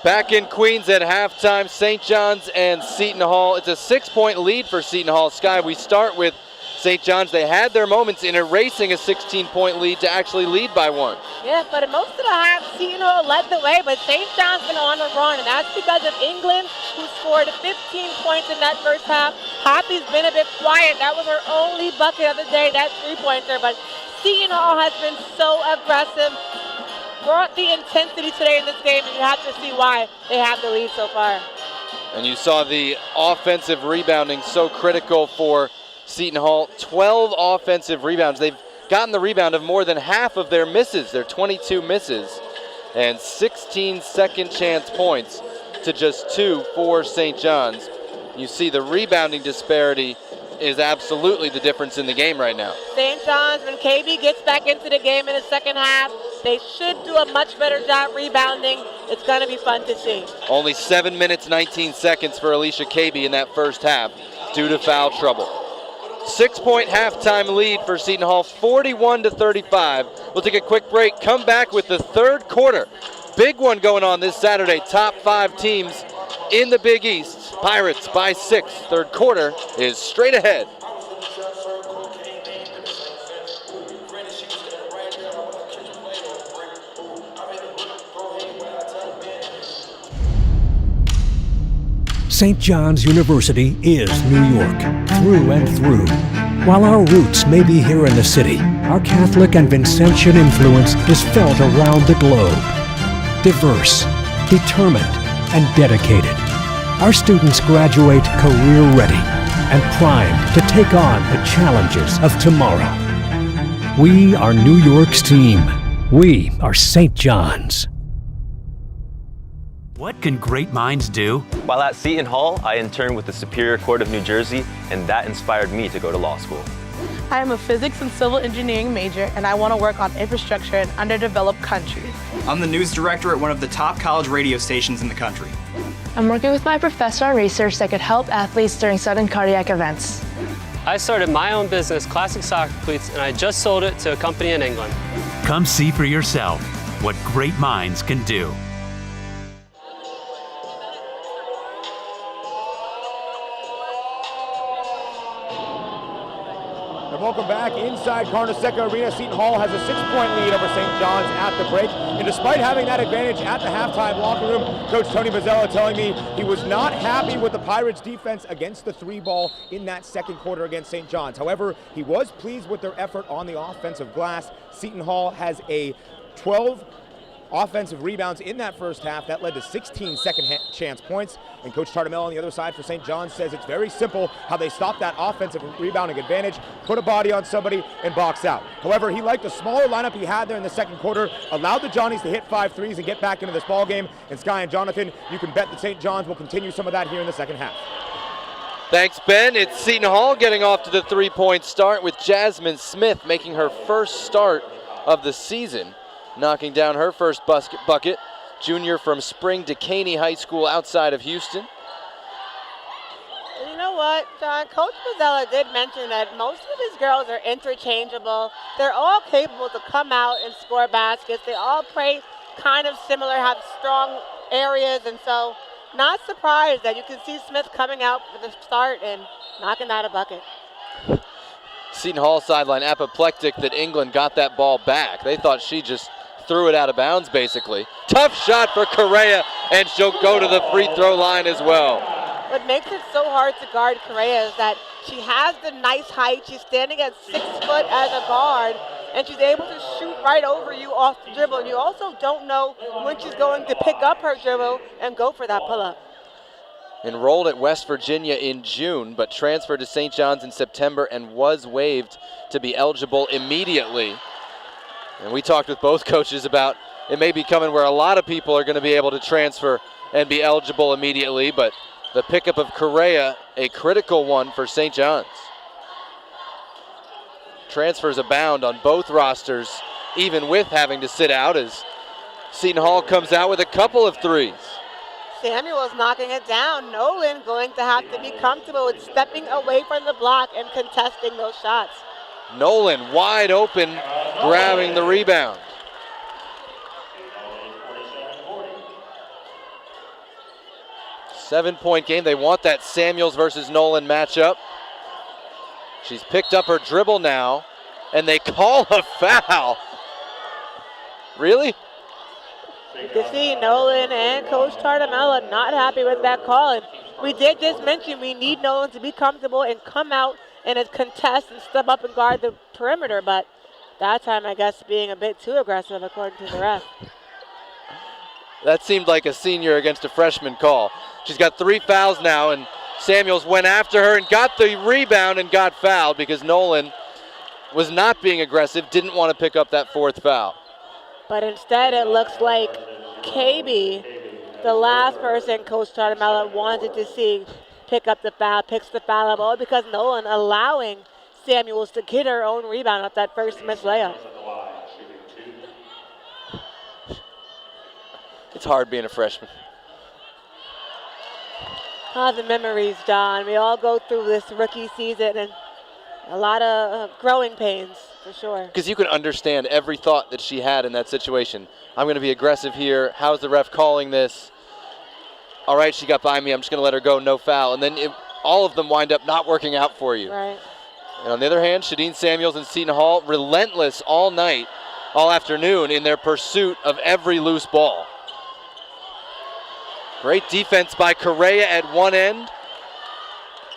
Back in Queens at halftime, St. John's and Seton Hall. It's a 6-point lead for Seton Hall. Sky, we start with St. John's. They had their moments in erasing a 16-point lead to actually lead by 1. Yeah, but in most of the half, Seton Hall led the way, but St. John's been on a run, and that's because of England, who scored 15 points in that first half. Poppy's been a bit quiet. That was her only bucket of the day, that three-pointer, but Seton Hall has been so aggressive, brought the intensity today in this game, and you have to see why they have the lead so far. And you saw the offensive rebounding so critical for Seton Hall. 12 offensive rebounds. They've gotten the rebound of more than half of their misses, their 22 misses, and 16 second chance points to just 2 for St. John's. You see the rebounding disparity is absolutely the difference in the game right now. St. John's, when KB gets back into the game in the second half, they should do a much better job rebounding. It's going to be fun to see. Only 7 minutes, 19 seconds for Alicia KB in that first half due to foul trouble. 6-point halftime lead for Seton Hall, 41-35. We'll take a quick break, come back with the third quarter. Big one going on this Saturday. Top 5 teams in the Big East. Pirates by 6. Third quarter is straight ahead. St. John's University is New York, through and through. While our roots may be here in the city, our Catholic and Vincentian influence is felt around the globe. Diverse, determined, and dedicated, our students graduate career-ready and primed to take on the challenges of tomorrow. We are New York's team. We are St. John's. What can great minds do? While at Seton Hall, I interned with the Superior Court of New Jersey, and that inspired me to go to law school. I am a physics and civil engineering major, and I want to work on infrastructure in underdeveloped countries. I'm the news director at one of the top college radio stations in the country. I'm working with my professor on research that could help athletes during sudden cardiac events. I started my own business, Classic Soccer Cleats, and I just sold it to a company in England. Come see for yourself what great minds can do. And welcome back inside Carnesecca Arena. Seton Hall has a 6-point lead over St. John's at the break. And despite having that advantage at the halftime locker room, Coach Tony Mazzella telling me he was not happy with the Pirates' defense against the 3-ball in that second quarter against St. John's. However, he was pleased with their effort on the offensive glass. Seton Hall has a 12 offensive rebounds in that first half. That led to 16 second chance points. And Coach Tartamel on the other side for St. John's says it's very simple how they stop that offensive rebounding advantage, put a body on somebody, and box out. However, he liked the smaller lineup he had there in the second quarter, allowed the Johnnies to hit 5 threes and get back into this ball game. And Sky and Jonathan, you can bet that St. John's will continue some of that here in the second half. Thanks, Ben. It's Seton Hall getting off to the three-point start with Jasmine Smith making her first start of the season, knocking down her first bucket. Junior from Spring Decaney High School outside of Houston. You know what, John? Coach Mazzella did mention that most of his girls are interchangeable. They're all capable to come out and score baskets. They all play kind of similar, have strong areas, and so not surprised that you can see Smith coming out for the start and knocking out a bucket. Seton Hall sideline apoplectic that England got that ball back. They thought she just threw it out of bounds, basically. Tough shot for Correa, and she'll go to the free throw line as well. What makes it so hard to guard Correa is that she has the nice height. She's standing at 6 foot as a guard, and she's able to shoot right over you off the dribble. And you also don't know when she's going to pick up her dribble and go for that pull-up. Enrolled at West Virginia in June, but transferred to St. John's in September and was waived to be eligible immediately. And we talked with both coaches about it may be coming where a lot of people are going to be able to transfer and be eligible immediately, but the pickup of Correa, a critical one for St. John's. Transfers abound on both rosters, even with having to sit out as Seton Hall comes out with a couple of threes. Samuel's knocking it down. Nolan going to have to be comfortable with stepping away from the block and contesting those shots. Nolan wide open, grabbing the rebound. Seven-point game. They want that Samuels versus Nolan matchup. She's picked up her dribble now, and they call a foul. Really? You can see Nolan and Coach Tartamella not happy with that call. And we did just mention we need Nolan to be comfortable and come out and contest and step up and guard the perimeter, but that time I guess being a bit too aggressive according to the ref. That seemed like a senior against a freshman call. She's got 3 fouls now, and Samuels went after her and got the rebound and got fouled because Nolan was not being aggressive, didn't want to pick up that 4th foul. But instead it looks like KB, the last person Coach Tartamella wanted to see pick up the foul, picks the foul up, all because Nolan allowing Samuels to get her own rebound off that first missed layup. It's hard being a freshman. Ah, the memories, John. We all go through this rookie season and a lot of growing pains, for sure. Because you can understand every thought that she had in that situation. I'm going to be aggressive here. How's the ref calling this? All right, she got by me. I'm just going to let her go, no foul. And then all of them wind up not working out for you. Right. And on the other hand, Shadeen Samuels and Seton Hall, relentless all night, all afternoon in their pursuit of every loose ball. Great defense by Correa at one end.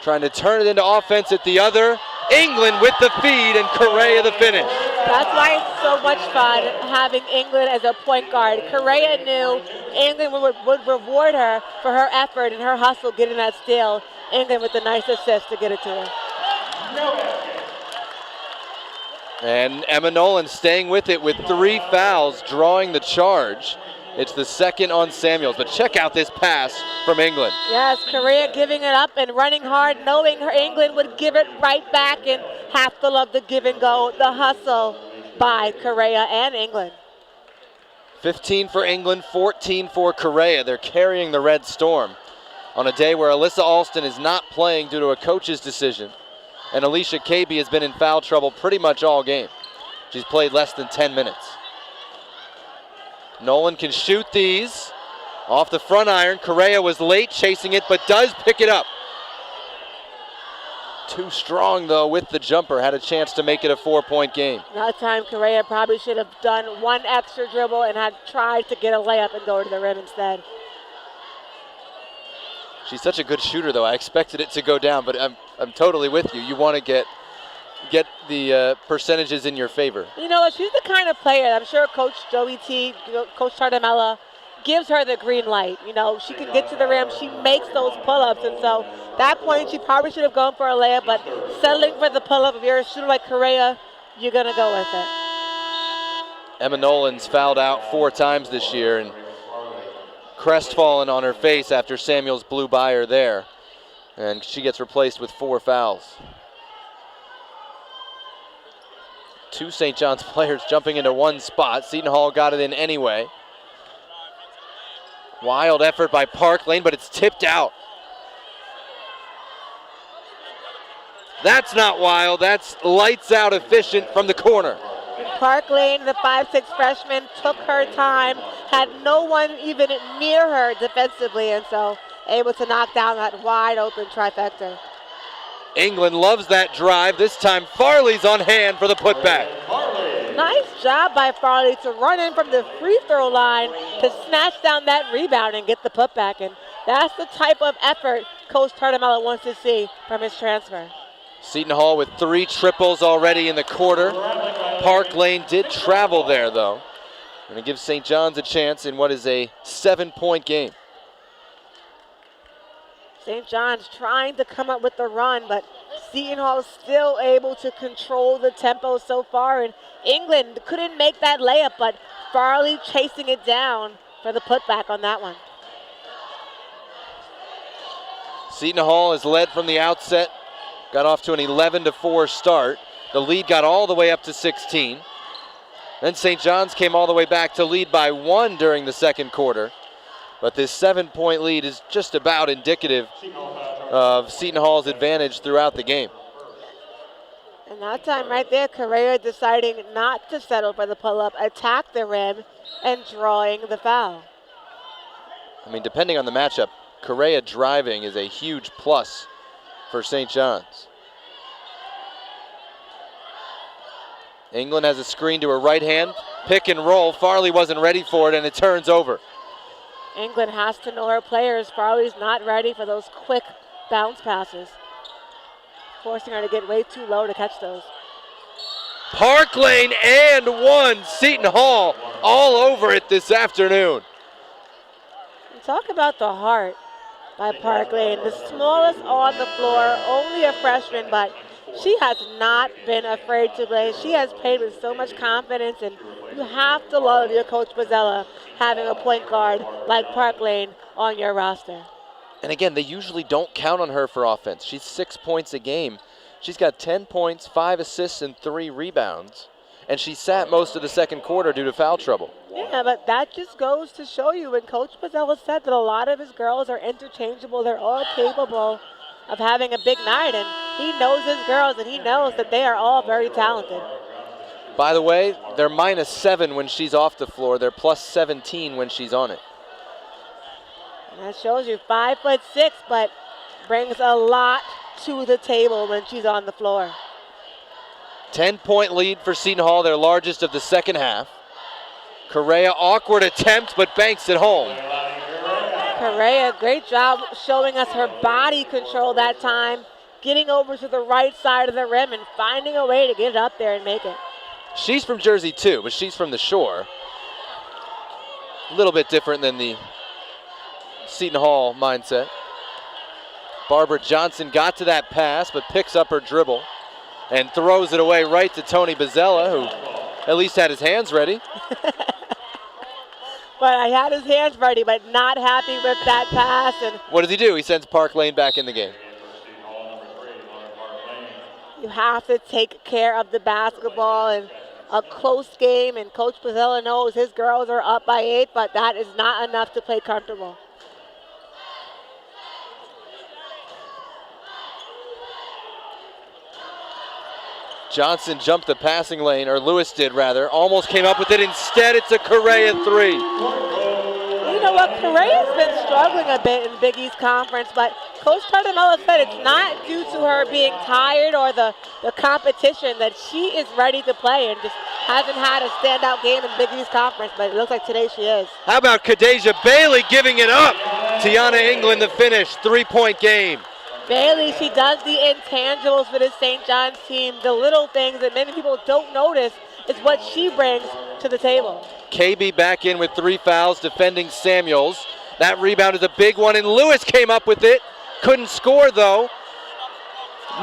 Trying to turn it into offense at the other. England with the feed and Correa the finish. That's why it's so much fun having England as a point guard. Correa knew England would reward her for her effort and her hustle getting that steal. England with a nice assist to get it to her. And Emma Nolan staying with it with 3 fouls, drawing the charge. It's the second on Samuels, but check out this pass from England. Yes, Correa giving it up and running hard, knowing her England would give it right back, and have to love the give and go, the hustle by Correa and England. 15 for England, 14 for Correa. They're carrying the Red Storm on a day where Alyssa Alston is not playing due to a coach's decision, and Alicia Kaby has been in foul trouble pretty much all game. She's played less than 10 minutes. Nolan can shoot these off the front iron. Correa was late chasing it, but does pick it up. Too strong, though, with the jumper. Had a chance to make it a 4-point game. That time, Correa probably should have done one extra dribble and had tried to get a layup and go to the rim instead. She's such a good shooter, though. I expected it to go down, but I'm totally with you. You want to get the percentages in your favor. You know, she's the kind of player that I'm sure Coach Joey T, Coach Tartamella, gives her the green light. You know, she can get to the rim. She makes those pull-ups. And so that point, she probably should have gone for a layup, but settling for the pull-up, if you're a shooter like Correa, you're going to go with it. Emma Nolan's fouled out 4 times this year, and crestfallen on her face after Samuels blew by her there. And she gets replaced with 4 fouls. 2 St. John's players jumping into one spot. Seton Hall got it in anyway. Wild effort by Park Lane, but it's tipped out. That's not wild, that's lights out efficient from the corner. Park Lane, the 5'6" freshman, took her time, had no one even near her defensively, and so able to knock down that wide open trifecta. England loves that drive. This time Farley's on hand for the putback. Nice job by Farley to run in from the free throw line to snatch down that rebound and get the putback. And that's the type of effort Coach Tartamella wants to see from his transfer. Seton Hall with 3 triples already in the quarter. Park Lane did travel there, though. Going to give St. John's a chance in what is a 7-point game. St. John's trying to come up with the run, but Seton Hall still able to control the tempo so far. And England couldn't make that layup, but Farley chasing it down for the putback on that one. Seton Hall is led from the outset. Got off to an 11-4 start. The lead got all the way up to 16. Then St. John's came all the way back to lead by 1 during the second quarter. But this 7-point lead is just about indicative of Seton Hall's advantage throughout the game. And that time right there, Correa deciding not to settle for the pull-up, attack the rim, and drawing the foul. I mean, depending on the matchup, Correa driving is a huge plus for St. John's. England has a screen to her right hand. Pick and roll. Farley wasn't ready for it, and it turns over. England has to know her players. Farley's not ready for those quick bounce passes, forcing her to get way too low to catch those. Park Lane and 1. Seton Hall all over it this afternoon. And talk about the heart by Park Lane. The smallest on the floor, only a freshman, but she has not been afraid to play. She has played with so much confidence, and you have to love your Coach Bozzella having a point guard like Park Lane on your roster. And again, they usually don't count on her for offense. She's 6 points a game. She's got 10 points, 5 assists, and 3 rebounds. And she sat most of the second quarter due to foul trouble. Yeah, but that just goes to show you when Coach Bozzella said that a lot of his girls are interchangeable. They're all capable of having a big night, and he knows his girls, and he knows that they are all very talented. By the way, they're -7 when she's off the floor. They're +17 when she's on it. And that shows you 5'6", but brings a lot to the table when she's on the floor. 10-point lead for Seton Hall, their largest of the second half. Correa, awkward attempt, but banks it home. Correa, great job showing us her body control that time, getting over to the right side of the rim and finding a way to get it up there and make it. She's from Jersey too, but she's from the shore. A little bit different than the Seton Hall mindset. Barbara Johnson got to that pass, but picks up her dribble and throws it away right to Tony Bozzella, who at least had his hands ready. But I had his hands ready, but not happy with that pass. And what does he do? He sends Park Lane back in the game. You have to take care of the basketball in a close game, and Coach Bozzella knows his girls are up by 8, but that is not enough to play comfortable. Johnson jumped the passing lane, or Lewis did rather, almost came up with it. Instead, it's a Correa 3. You know what, Correa's been struggling a bit in Big East Conference, but Coach Tartamella said it's not due to her being tired or the competition, that she is ready to play and just hasn't had a standout game in Big East Conference, but it looks like today she is. How about Kadeja Bailey giving it up? Tiana England the finish, 3-point game. Bailey, she does the intangibles for this St. John's team, the little things that many people don't notice is what she brings to the table. KB back in with 3 fouls, defending Samuels. That rebound is a big one, and Lewis came up with it. Couldn't score, though.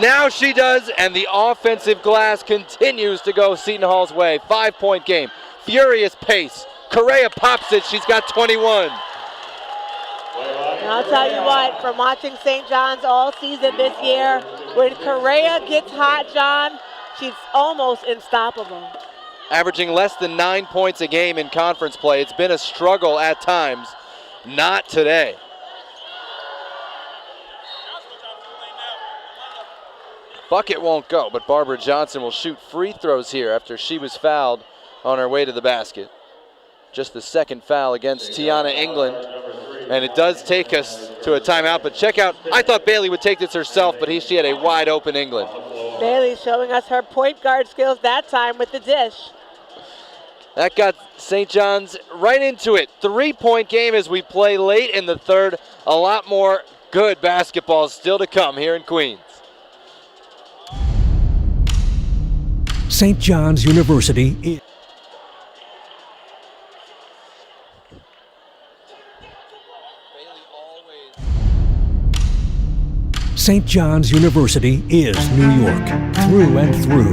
Now she does, and the offensive glass continues to go Seton Hall's way. 5-point game. Furious pace. Correa pops it. She's got 21. And I'll tell you what, from watching St. John's all season this year, when Correa gets hot, John, she's almost unstoppable. Averaging less than 9 points a game in conference play. It's been a struggle at times. Not today. Bucket won't go, but Barbara Johnson will shoot free throws here after she was fouled on her way to the basket. Just the second foul against Tiana England. And it does take us to a timeout, but check out, I thought Bailey would take this herself, but she had a wide open England. Bailey showing us her point guard skills that time with the dish. That got St. John's right into it. 3-point game as we play late in the third. A lot more good basketball still to come here in Queens. St. John's University is St. John's University is New York, through and through.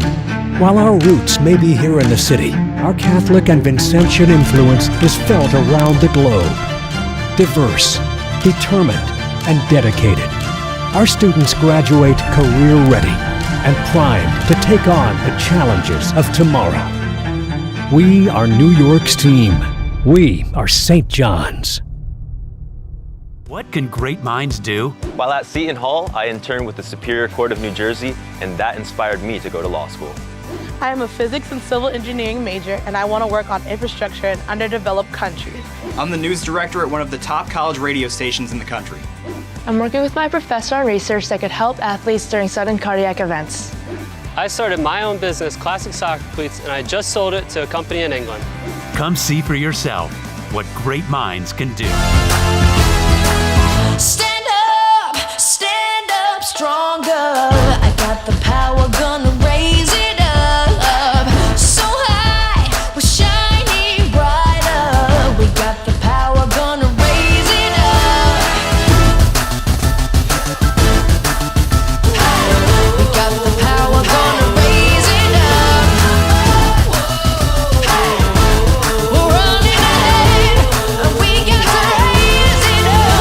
While our roots may be here in the city, our Catholic and Vincentian influence is felt around the globe. Diverse, determined, and dedicated, our students graduate career-ready and primed to take on the challenges of tomorrow. We are New York's team. We are St. John's. What can great minds do? While at Seton Hall, I interned with the Superior Court of New Jersey, and that inspired me to go to law school. I am a physics and civil engineering major, and I want to work on infrastructure in underdeveloped countries. I'm the news director at one of the top college radio stations in the country. I'm working with my professor on research that could help athletes during sudden cardiac events. I started my own business, Classic Soccer Cleats, and I just sold it to a company in England. Come see for yourself what great minds can do. Stand up stronger. I got the power, gonna raise it up. So high, we're shining brighter. We got the power, gonna raise it up. We got the power, gonna raise it up. We're running ahead, and we got to raise it up.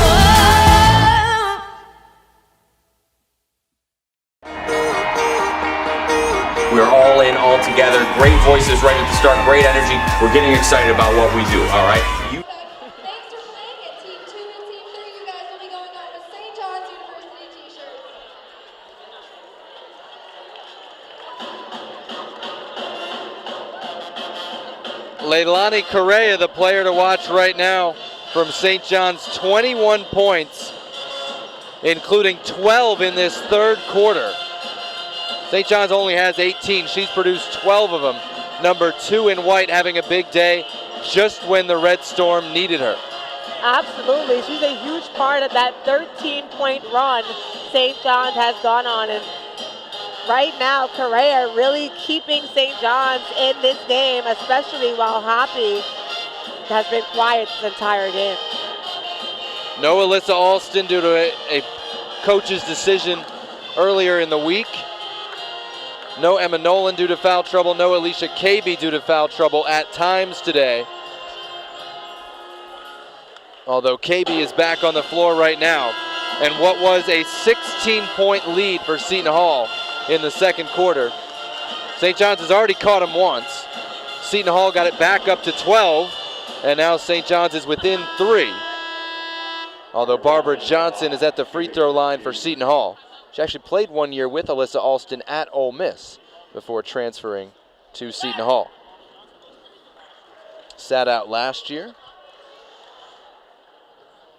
We're all in, all together. Great voices right at the start, great energy. We're getting excited about what we do, all right? Thanks for playing it, Team 2 and Team 3. You guys will be going out with St. John's University t-shirts. Leilani Correa, the player to watch right now from St. John's, 21 points, including 12 in this third quarter. St. John's only has 18. She's produced 12 of them. Number 2 in white having a big day just when the Red Storm needed her. Absolutely. She's a huge part of that 13-point run St. John's has gone on. And right now, Correa really keeping St. John's in this game, especially while Hoppy has been quiet this entire game. No Alyssa Alston due to a coach's decision earlier in the week. No Emma Nolan due to foul trouble. No Alicia Kaby due to foul trouble at times today. Although Kaby is back on the floor right now. And what was a 16-point lead for Seton Hall in the second quarter. St. John's has already caught them once. Seton Hall got it back up to 12. And now St. John's is within 3. Although Barbara Johnson is at the free throw line for Seton Hall. She actually played 1 year with Alyssa Alston at Ole Miss before transferring to Seton Hall. Sat out last year.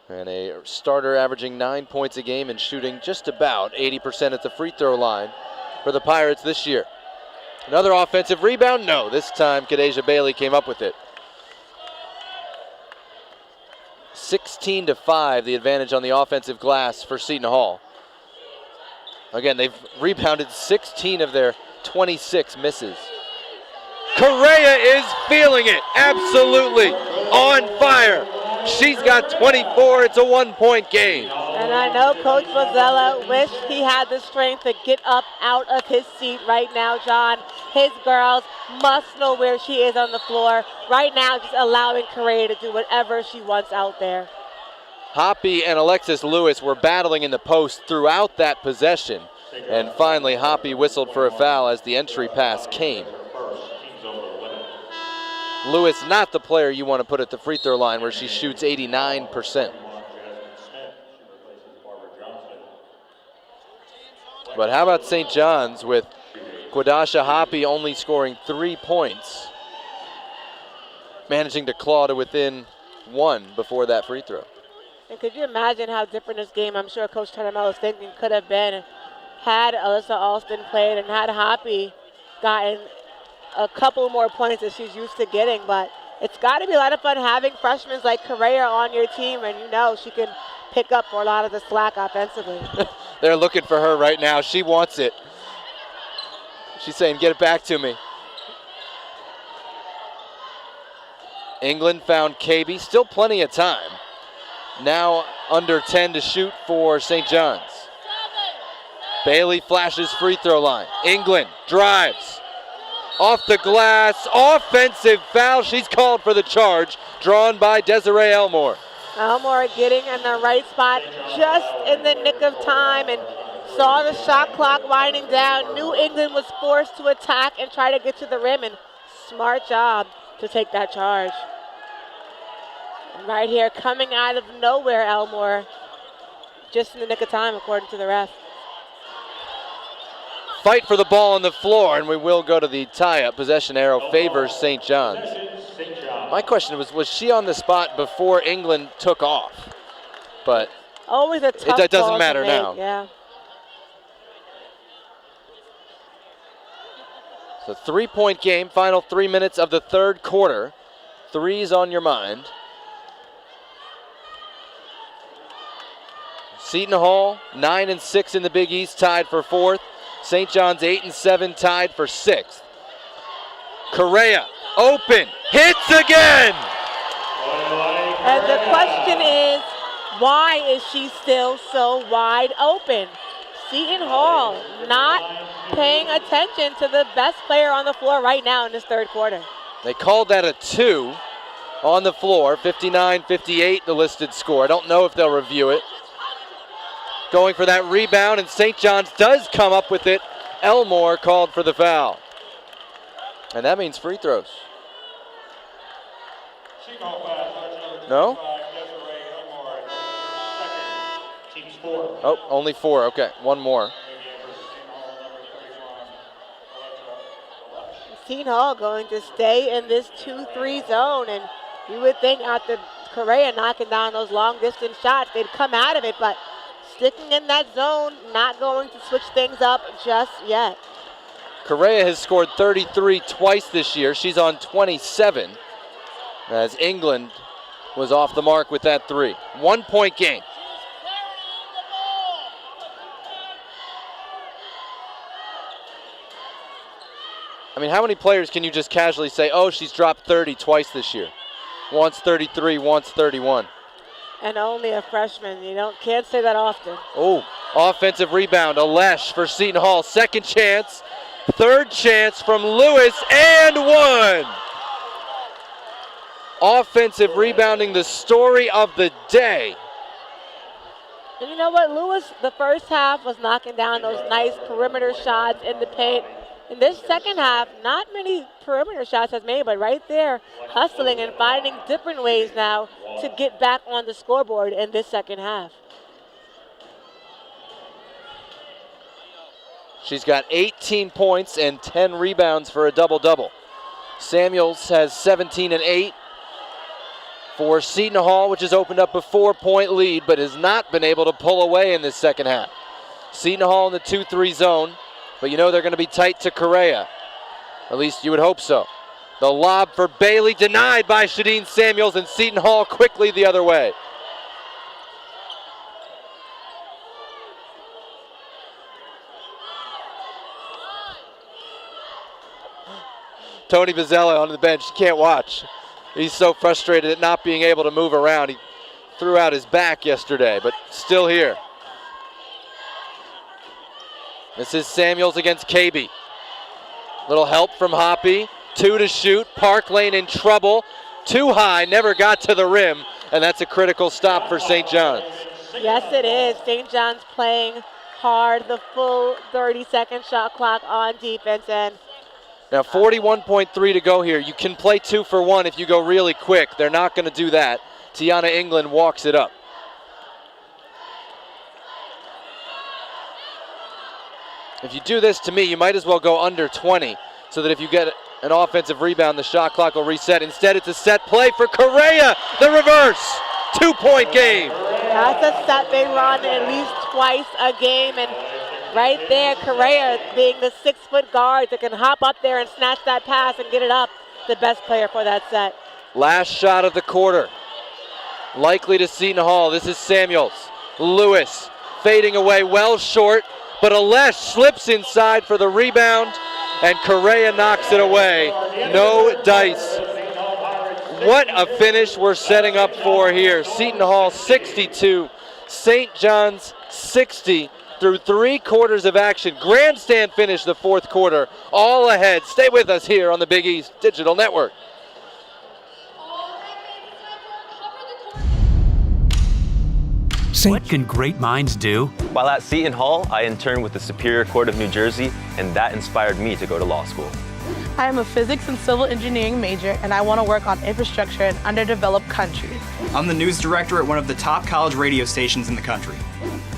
And a starter averaging 9 points a game and shooting just about 80% at the free throw line for the Pirates this year. Another offensive rebound? No, this time Kadeja Bailey came up with it. 16-5, the advantage on the offensive glass for Seton Hall. Again, they've rebounded 16 of their 26 misses. Correa is feeling it, absolutely on fire. She's got 24, it's a 1-point game. And I know Coach Bozzella wished he had the strength to get up out of his seat right now, John. His girls must know where she is on the floor. Right now, just allowing Correa to do whatever she wants out there. Hoppy and Alexis Lewis were battling in the post throughout that possession. And finally, Hoppy whistled for a foul as the entry pass came. Lewis, not the player you want to put at the free throw line where she shoots 89%. But how about St. John's with Quadasha Hoppy only scoring 3 points, managing to claw to within 1 before that free throw. And could you imagine how different this game, I'm sure Coach Turner is thinking, could have been had Alyssa Alston played and had Hoppy gotten a couple more points that she's used to getting. But it's got to be a lot of fun having freshmen like Correa on your team, and you know she can pick up for a lot of the slack offensively. They're looking for her right now. She wants it. She's saying, get it back to me. England found KB. Still plenty of time. Now under 10 to shoot for St. John's. Bailey flashes free throw line. England drives. Off the glass. Offensive foul. She's called for the charge. Drawn by Desiree Elmore. Elmore getting in the right spot just in the nick of time and saw the shot clock winding down. New England was forced to attack and try to get to the rim, and smart job to take that charge. And right here, coming out of nowhere, Elmore, just in the nick of time, according to the ref. Fight for the ball on the floor, and we will go to the tie-up. Possession arrow favors St. John's. My question was she on the spot before England took off? But always a tough it doesn't ball matter to make, now. Yeah. So 3-point game, final 3 minutes of the third quarter. Threes on your mind. Seton Hall 9-6 in the Big East, tied for 4th. St. John's 8-7, tied for 6th. Correa, open, hits again! And the question is, why is she still so wide open? Seton Hall not paying attention to the best player on the floor right now in this third quarter. They called that a 2 on the floor, 59-58 the listed score. I don't know if they'll review it. Going for that rebound, and St. John's does come up with it. Elmore called for the foul. And that means free throws. No? Oh, only 4. Okay, 1 more. Seton Hall going to stay in this 2-3 zone, and you would think after Correa knocking down those long distance shots, they'd come out of it, but sticking in that zone, not going to switch things up just yet. Correa has scored 33 twice this year. She's on 27, as England was off the mark with that 3. 1-point game. I mean, how many players can you just casually say, oh, she's dropped 30 twice this year? Once 33, once 31. And only a freshman. Can't say that often. Oh, offensive rebound. Alesh for Seton Hall. Second chance. Third chance from Lewis, and 1. Offensive rebounding, the story of the day. And you know what? Lewis, the first half, was knocking down those nice perimeter shots in the paint. In this second half, not many perimeter shots has made, but right there, hustling and finding different ways now to get back on the scoreboard in this second half. She's got 18 points and 10 rebounds for a double-double. Samuels has 17 and 8 for Seton Hall, which has opened up a 4-point lead, but has not been able to pull away in this second half. Seton Hall in the 2-3 zone, but you know they're going to be tight to Correa. At least you would hope so. The lob for Bailey denied by Shadeen Samuels, and Seton Hall quickly the other way. Tony Bozzella on the bench, can't watch. He's so frustrated at not being able to move around. He threw out his back yesterday, but still here. This is Samuels against KB. Little help from Hoppy. 2 to shoot. Park Lane in trouble. Too high, never got to the rim. and that's a critical stop for St. John's. Yes, it is. St. John's playing hard, the full 30-second shot clock on defense end. Now 41.3 to go here. You can play 2 for 1 if you go really quick. They're not going to do that. Tiana England walks it up. If you do this to me, you might as well go under 20 so that if you get an offensive rebound, the shot clock will reset. Instead, it's a set play for Correa. The reverse. 2-point game. That's a set they run at least twice a game. And right there, Correa being the 6-foot guard that can hop up there and snatch that pass and get it up. The best player for that set. Last shot of the quarter. Likely to Seton Hall. This is Samuels. Lewis fading away well short, but Alesh slips inside for the rebound, and Correa knocks it away. No dice. What a finish we're setting up for here. Seton Hall 62, St. John's 60 through 3 quarters of action. Grandstand finish the 4th quarter. All ahead. Stay with us here on the Big East Digital Network. What can great minds do? While at Seton Hall, I interned with the Superior Court of New Jersey, and that inspired me to go to law school. I am a physics and civil engineering major, and I want to work on infrastructure in underdeveloped countries. I'm the news director at one of the top college radio stations in the country.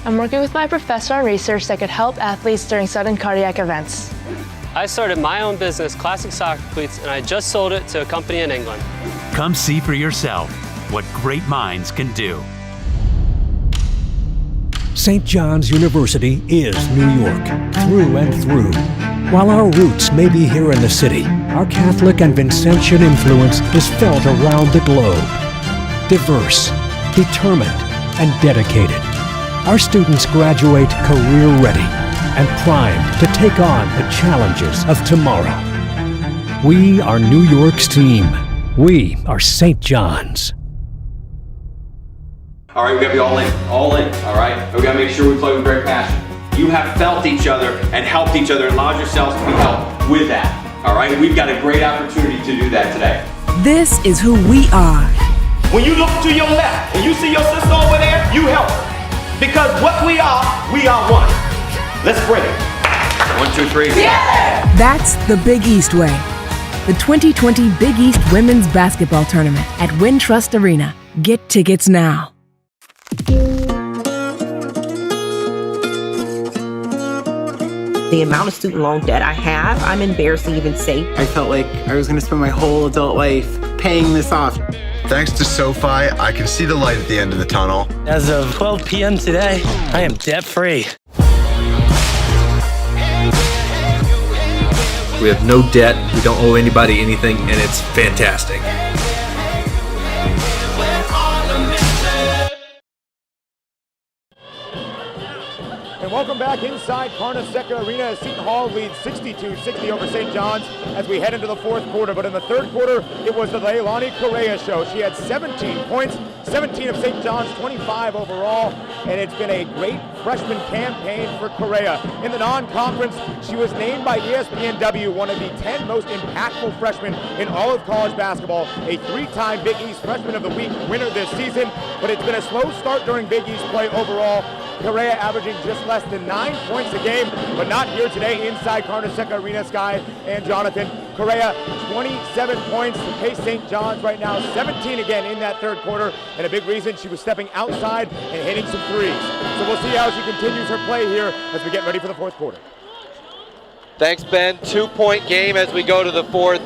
I'm working with my professor on research that could help athletes during sudden cardiac events. I started my own business, Classic Soccer Cleats, and I just sold it to a company in England. Come see for yourself what great minds can do. St. John's University is New York, through and through. While our roots may be here in the city, our Catholic and Vincentian influence is felt around the globe. Diverse, determined, and dedicated, our students graduate career-ready and primed to take on the challenges of tomorrow. We are New York's team. We are St. John's. All right, we gotta be all in, all right? We gotta make sure we play with great passion. You have felt each other and helped each other and allowed yourselves to be helped with that, all right? We've got a great opportunity to do that today. This is who we are. When you look to your left and you see your sister over there, you help her. Because what we are one. Let's bring it. 1, 2, 3. Yeah! That's the Big East way. The 2020 Big East Women's Basketball Tournament at Wintrust Arena. Get tickets now. The amount of student loan debt I have, I'm embarrassed to even say. I felt like I was going to spend my whole adult life paying this off. Thanks to SoFi, I can see the light at the end of the tunnel. As of 12 p.m. today, I am debt-free. We have no debt, we don't owe anybody anything, and it's fantastic. And welcome back inside Carnesecca Arena as Seton Hall leads 62-60 over St. John's as we head into the 4th quarter. But in the 3rd quarter, it was the Leilani Correa show. She had 17 points, 17 of St. John's, 25 overall, and it's been a great freshman campaign for Correa. In the non-conference, she was named by ESPNW one of the 10 most impactful freshmen in all of college basketball, a 3-time Big East Freshman of the Week winner this season, but it's been a slow start during Big East play overall. Correa averaging just less than 9 points a game, but not here today inside Carnesecca Arena. Sky and Jonathan. Correa, 27 points to pace St. John's right now, 17 again in that 3rd quarter, and a big reason she was stepping outside and hitting some threes. So we'll see how she continues her play here as we get ready for the 4th quarter. Thanks, Ben. 2-point game as we go to the 4th.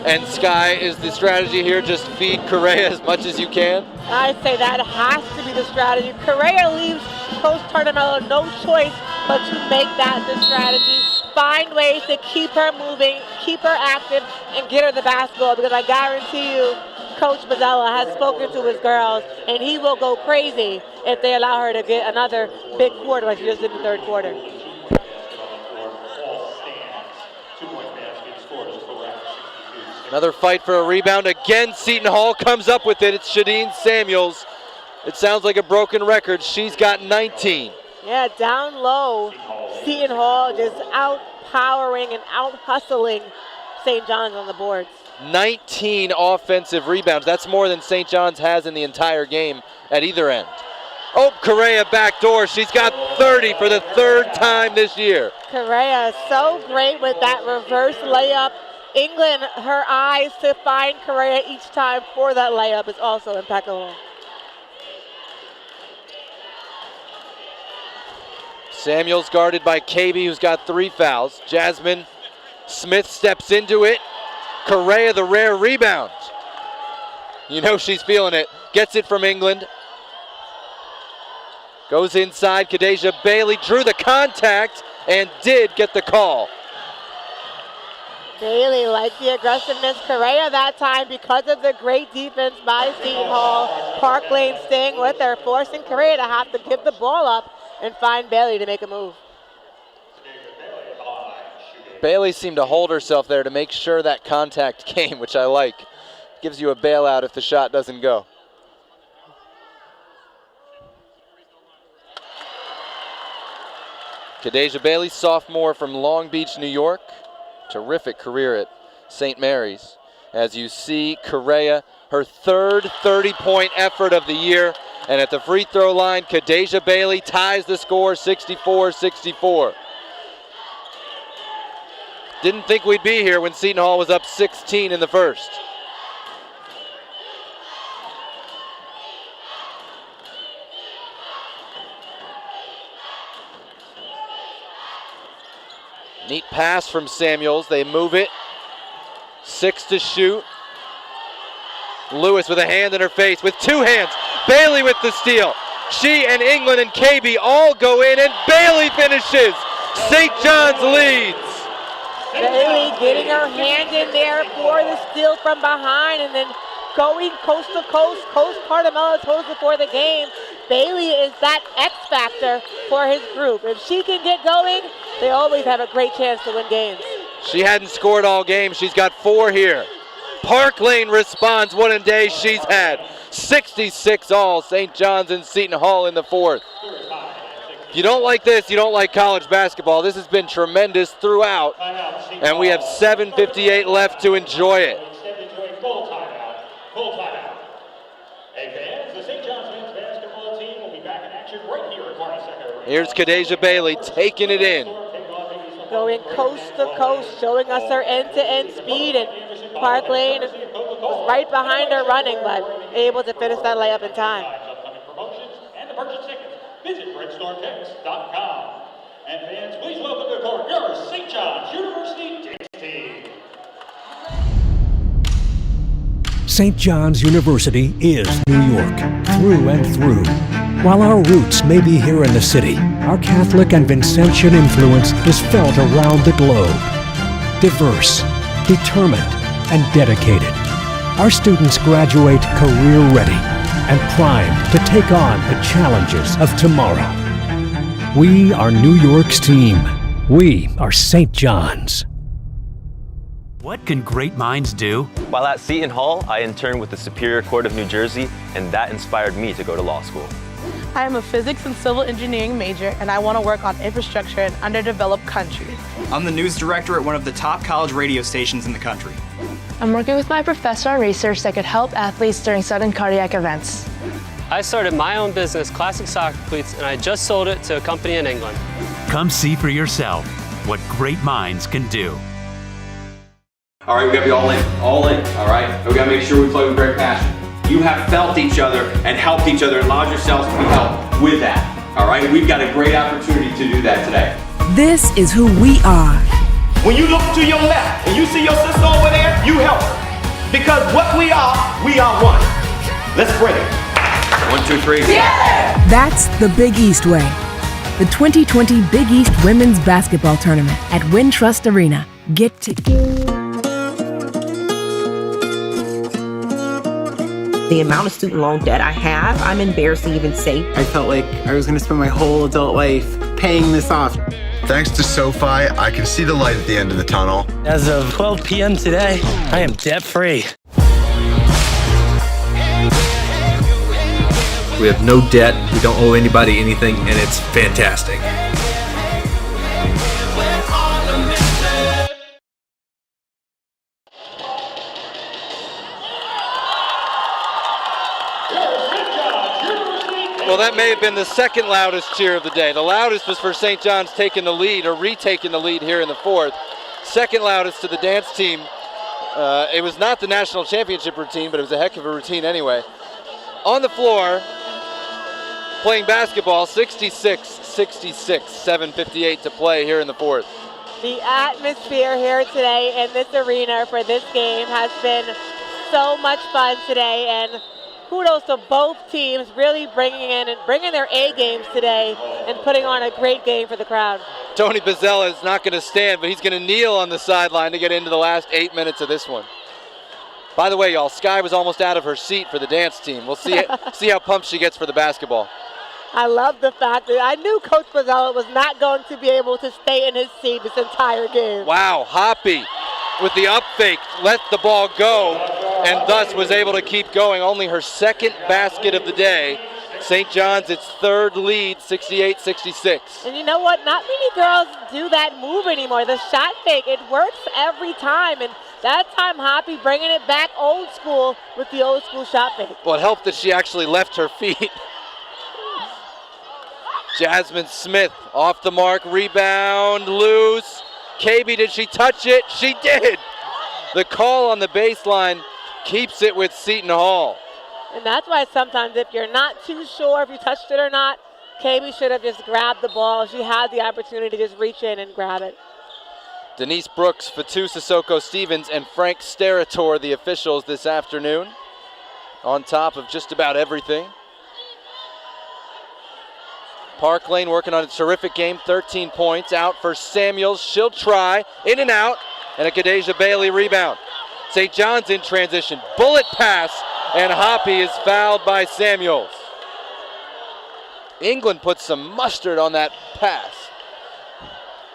And Sky, is the strategy here just feed Correa as much as you can? I'd say that has to be the strategy. Correa leaves Coach Tartamelo no choice but to make that the strategy. Find ways to keep her moving, keep her active, and get her the basketball, because I guarantee you Coach Bozzella has spoken to his girls, and he will go crazy if they allow her to get another big quarter like she just did in the 3rd quarter. Another fight for a rebound. Again, Seton Hall comes up with it. It's Shadeen Samuels. It sounds like a broken record. She's got 19. Yeah, down low, Seton Hall just out-powering and out-hustling St. John's on the boards. 19 offensive rebounds. That's more than St. John's has in the entire game at either end. Oh, Correa backdoor. She's got 30 for the third time this year. Correa so great with that reverse layup. England, her eyes to find Correa each time for that layup is also impeccable. Samuels guarded by KB, who's got 3 fouls. Jasmine Smith steps into it. Correa, the rare rebound. You know she's feeling it. Gets it from England. Goes inside. Kadeja Bailey drew the contact and did get the call. Bailey liked the aggressiveness. Correa that time, because of the great defense by Seton Hall. Park Lane staying with her, forcing Correa to have to give the ball up and find Bailey to make a move. Bailey seemed to hold herself there to make sure that contact came, which I like. Gives you a bailout if the shot doesn't go. Kadeja Bailey, sophomore from Long Beach, New York. Terrific career at St. Mary's. As you see, Correa, her third 30-point effort of the year. And at the free throw line, Kadeja Bailey ties the score 64-64. Didn't think we'd be here when Seton Hall was up 16 in the first. Neat pass from Samuels. They move it. 6 to shoot. Lewis with a hand in her face, with 2 hands. Bailey with the steal. She and England and KB all go in, and Bailey finishes. St. John's leads. Bailey getting her hand in there for the steal from behind, and then going coast to coast, Coach Cardamella told us before the game, Bailey is that X factor for his group. If she can get going, they always have a great chance to win games. She hadn't scored all game. She's got 4 here. Park Lane responds. What a day she's had. 66 all. St. John's and Seton Hall in the fourth. If you don't like this, you don't like college basketball. This has been tremendous throughout, and we have 7:58 left to enjoy it. Full timeout. Hey fans, the St. John's men's basketball team will be back in action right here at Carnesecca. Here's Kadeja Bailey taking it in. Going coast to coast, showing us her end-to-end speed, and Park Lane was right behind her running, but able to finish that layup in time. Promotions and to purchase tickets, visit RedStarTex.com. And fans, please welcome to court your St. John's University dance team. St. John's University is New York, through and through. While our roots may be here in the city, our Catholic and Vincentian influence is felt around the globe. Diverse, determined, and dedicated, our students graduate career-ready and primed to take on the challenges of tomorrow. We are New York's team. We are St. John's. What can great minds do? While at Seton Hall, I interned with the Superior Court of New Jersey, and that inspired me to go to law school. I am a physics and civil engineering major, and I want to work on infrastructure in underdeveloped countries. I'm the news director at one of the top college radio stations in the country. I'm working with my professor on research that could help athletes during sudden cardiac events. I started my own business, Classic Soccer Cleats, and I just sold it to a company in England. Come see for yourself what great minds can do. All right, we gotta be all in, all right? We gotta make sure we play with great passion. You have felt each other and helped each other and allowed yourselves to be helped with that, all right? We've got a great opportunity to do that today. This is who we are. When you look to your left and you see your sister over there, you help her. Because what we are one. Let's bring it. 1, 2, 3. Yeah! That's the Big East Way. The 2020 Big East Women's Basketball Tournament at Wintrust Arena. Get to... The amount of student loan debt I have, I'm embarrassed to even say. I felt like I was going to spend my whole adult life paying this off. Thanks to SoFi, I can see the light at the end of the tunnel. As of 12 p.m. today, I am debt-free. We have no debt, we don't owe anybody anything, and it's fantastic. Well, that may have been the second loudest cheer of the day. The loudest was for St. John's taking the lead, or retaking the lead here in the fourth. Second loudest to the dance team. It was not the national championship routine, but it was a heck of a routine anyway. On the floor, playing basketball, 66-66, 7:58 to play here in the fourth. The atmosphere here today in this arena for this game has been so much fun today, and kudos to both teams really bringing their A games today and putting on a great game for the crowd. Tony Bozzella is not going to stand, but he's going to kneel on the sideline to get into the last 8 minutes of this one. By the way, y'all, Sky was almost out of her seat for the dance team. We'll see how pumped she gets for the basketball. I love the fact that I knew Coach Bozzella was not going to be able to stay in his seat this entire game. Wow, Hoppy with the up fake let the ball go and thus was able to keep going. Only her second basket of the day. St. John's its third lead, 68-66. And you know what? Not many girls do that move anymore. The shot fake, it works every time. And that time, Hoppy bringing it back old school with the old school shot fake. Well, it helped that she actually left her feet. Jasmine Smith off the mark, rebound, loose. KB, did she touch it? She did. The call on the baseline keeps it with Seton Hall. And that's why sometimes if you're not too sure if you touched it or not, KB should have just grabbed the ball. She had the opportunity to just reach in and grab it. Denise Brooks, Fatu Sissoko Stevens, and Frank Sterator, the officials this afternoon, on top of just about everything. Park Lane working on a terrific game, 13 points, out for Samuels. She'll try, in and out, and a Kadeja Bailey rebound. St. John's in transition, bullet pass, and Hoppy is fouled by Samuels. England puts some mustard on that pass.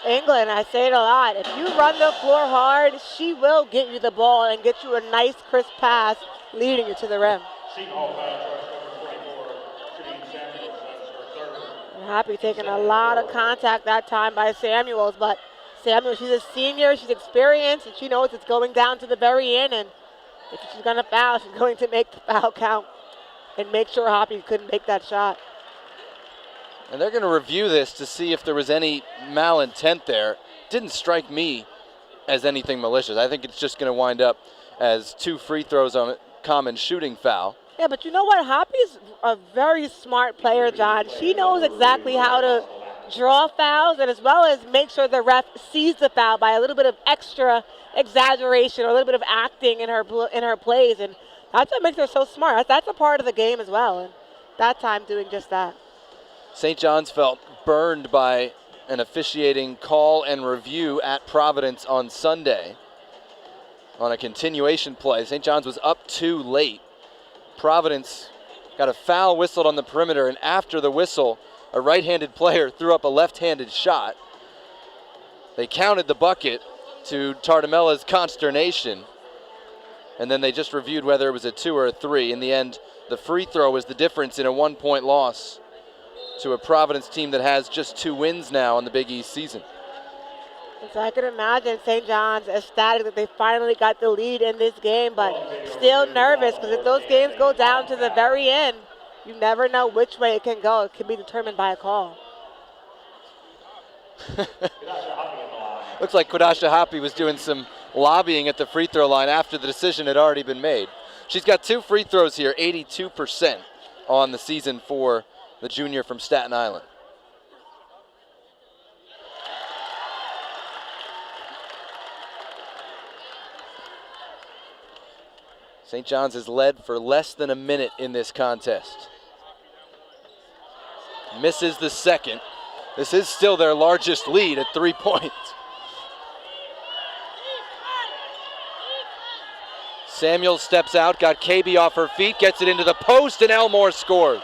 England, I say it a lot, if you run the floor hard, she will get you the ball and get you a nice crisp pass leading you to the rim. Hoppy taking a lot of contact that time by Samuels, but Samuels, she's a senior, she's experienced, and she knows it's going down to the very end, and if she's going to foul, she's going to make the foul count and make sure Hoppy couldn't make that shot. And they're going to review this to see if there was any malintent there. Didn't strike me as anything malicious. I think it's just going to wind up as 2 free throws on a common shooting foul. Yeah, but you know what? Hoppy's a very smart player, John. She knows exactly how to draw fouls and as well as make sure the ref sees the foul by a little bit of extra exaggeration or a little bit of acting in her plays. And that's what makes her so smart. That's a part of the game as well. And that time doing just that. St. John's felt burned by an officiating call and review at Providence on Sunday on a continuation play. St. John's was up 2 late. Providence got a foul whistled on the perimeter, and after the whistle, a right-handed player threw up a left-handed shot. They counted the bucket to Tartamella's consternation, and then they just reviewed whether it was a 2 or a 3. In the end, the free throw was the difference in a 1-point loss to a Providence team that has just 2 wins now in the Big East season. So I can imagine St. John's ecstatic that they finally got the lead in this game, but still nervous because if those games go down to the very end, you never know which way it can go. It can be determined by a call. Looks like Kwadasha Hoppy was doing some lobbying at the free throw line after the decision had already been made. She's got 2 free throws here, 82% on the season for the junior from Staten Island. St. John's has led for less than a minute in this contest. Misses the second. This is still their largest lead at 3 points. Samuel steps out, got KB off her feet, gets it into the post, and Elmore scores.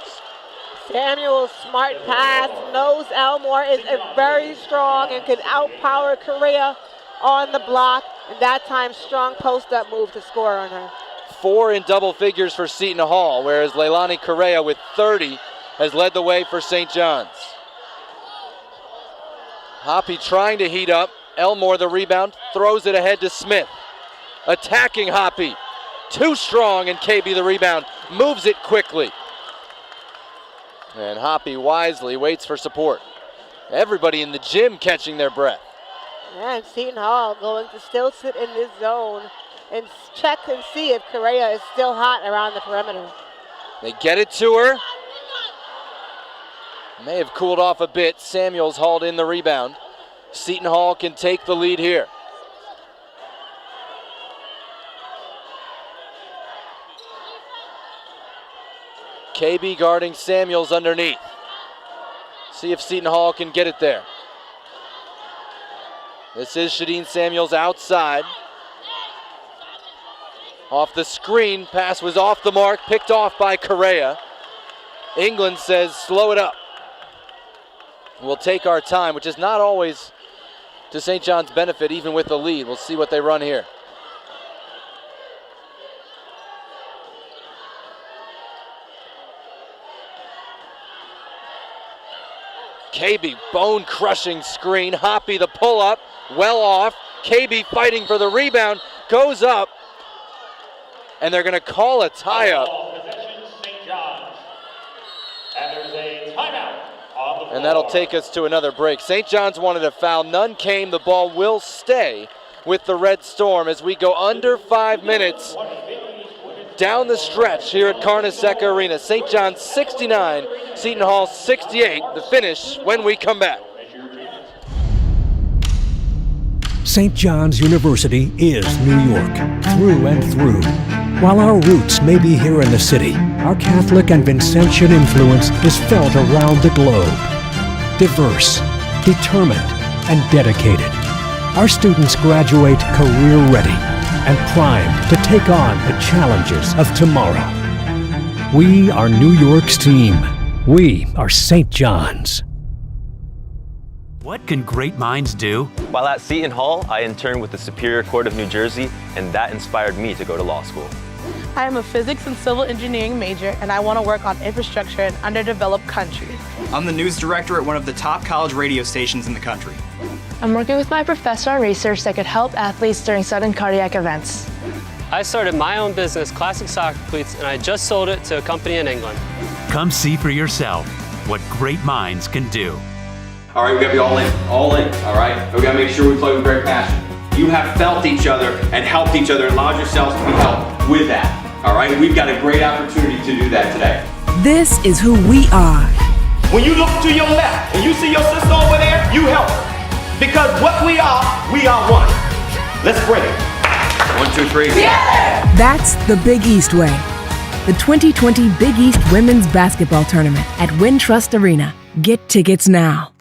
Samuel's smart pass knows Elmore is very strong and can outpower Correa on the block, and that time strong post-up move to score on her. 4 in double figures for Seton Hall, whereas Leilani Correa with 30 has led the way for St. John's. Hoppy trying to heat up. Elmore the rebound, throws it ahead to Smith. Attacking Hoppy. Too strong, and KB the rebound moves it quickly. And Hoppy wisely waits for support. Everybody in the gym catching their breath. And Seton Hall going to still sit in this zone and check and see if Correa is still hot around the perimeter. They get it to her. May have cooled off a bit. Samuels hauled in the rebound. Seton Hall can take the lead here. KB guarding Samuels underneath. See if Seton Hall can get it there. This is Shadeen Samuels outside. Off the screen, pass was off the mark, picked off by Correa. England says slow it up. We'll take our time, which is not always to St. John's benefit, even with the lead. We'll see what they run here. KB, bone-crushing screen. Hoppy, the pull-up, well off. KB fighting for the rebound, goes up, and they're going to call a tie-up. And that'll take us to another break. St. John's wanted a foul. None came. The ball will stay with the Red Storm as we go under 5 minutes down the stretch here at Carnesecca Arena. St. John's 69, Seton Hall 68. The finish when we come back. St. John's University is New York, through and through. While our roots may be here in the city, our Catholic and Vincentian influence is felt around the globe. Diverse, determined, and dedicated, our students graduate career-ready and primed to take on the challenges of tomorrow. We are New York's team. We are St. John's. What can great minds do? While at Seton Hall, I interned with the Superior Court of New Jersey, and that inspired me to go to law school. I am a physics and civil engineering major, and I want to work on infrastructure in underdeveloped countries. I'm the news director at one of the top college radio stations in the country. I'm working with my professor on research that could help athletes during sudden cardiac events. I started my own business, Classic Soccer Cleats, and I just sold it to a company in England. Come see for yourself what great minds can do. All right, we gotta be all in, all right? We gotta make sure we play with great passion. You have felt each other and helped each other and allowed yourselves to be helped with that, all right? We've got a great opportunity to do that today. This is who we are. When you look to your left and you see your sister over there, you help her. Because what we are one. Let's break it. 1, 2, 3. Together! That's the Big East Way. The 2020 Big East Women's Basketball Tournament at Wintrust Arena. Get tickets now.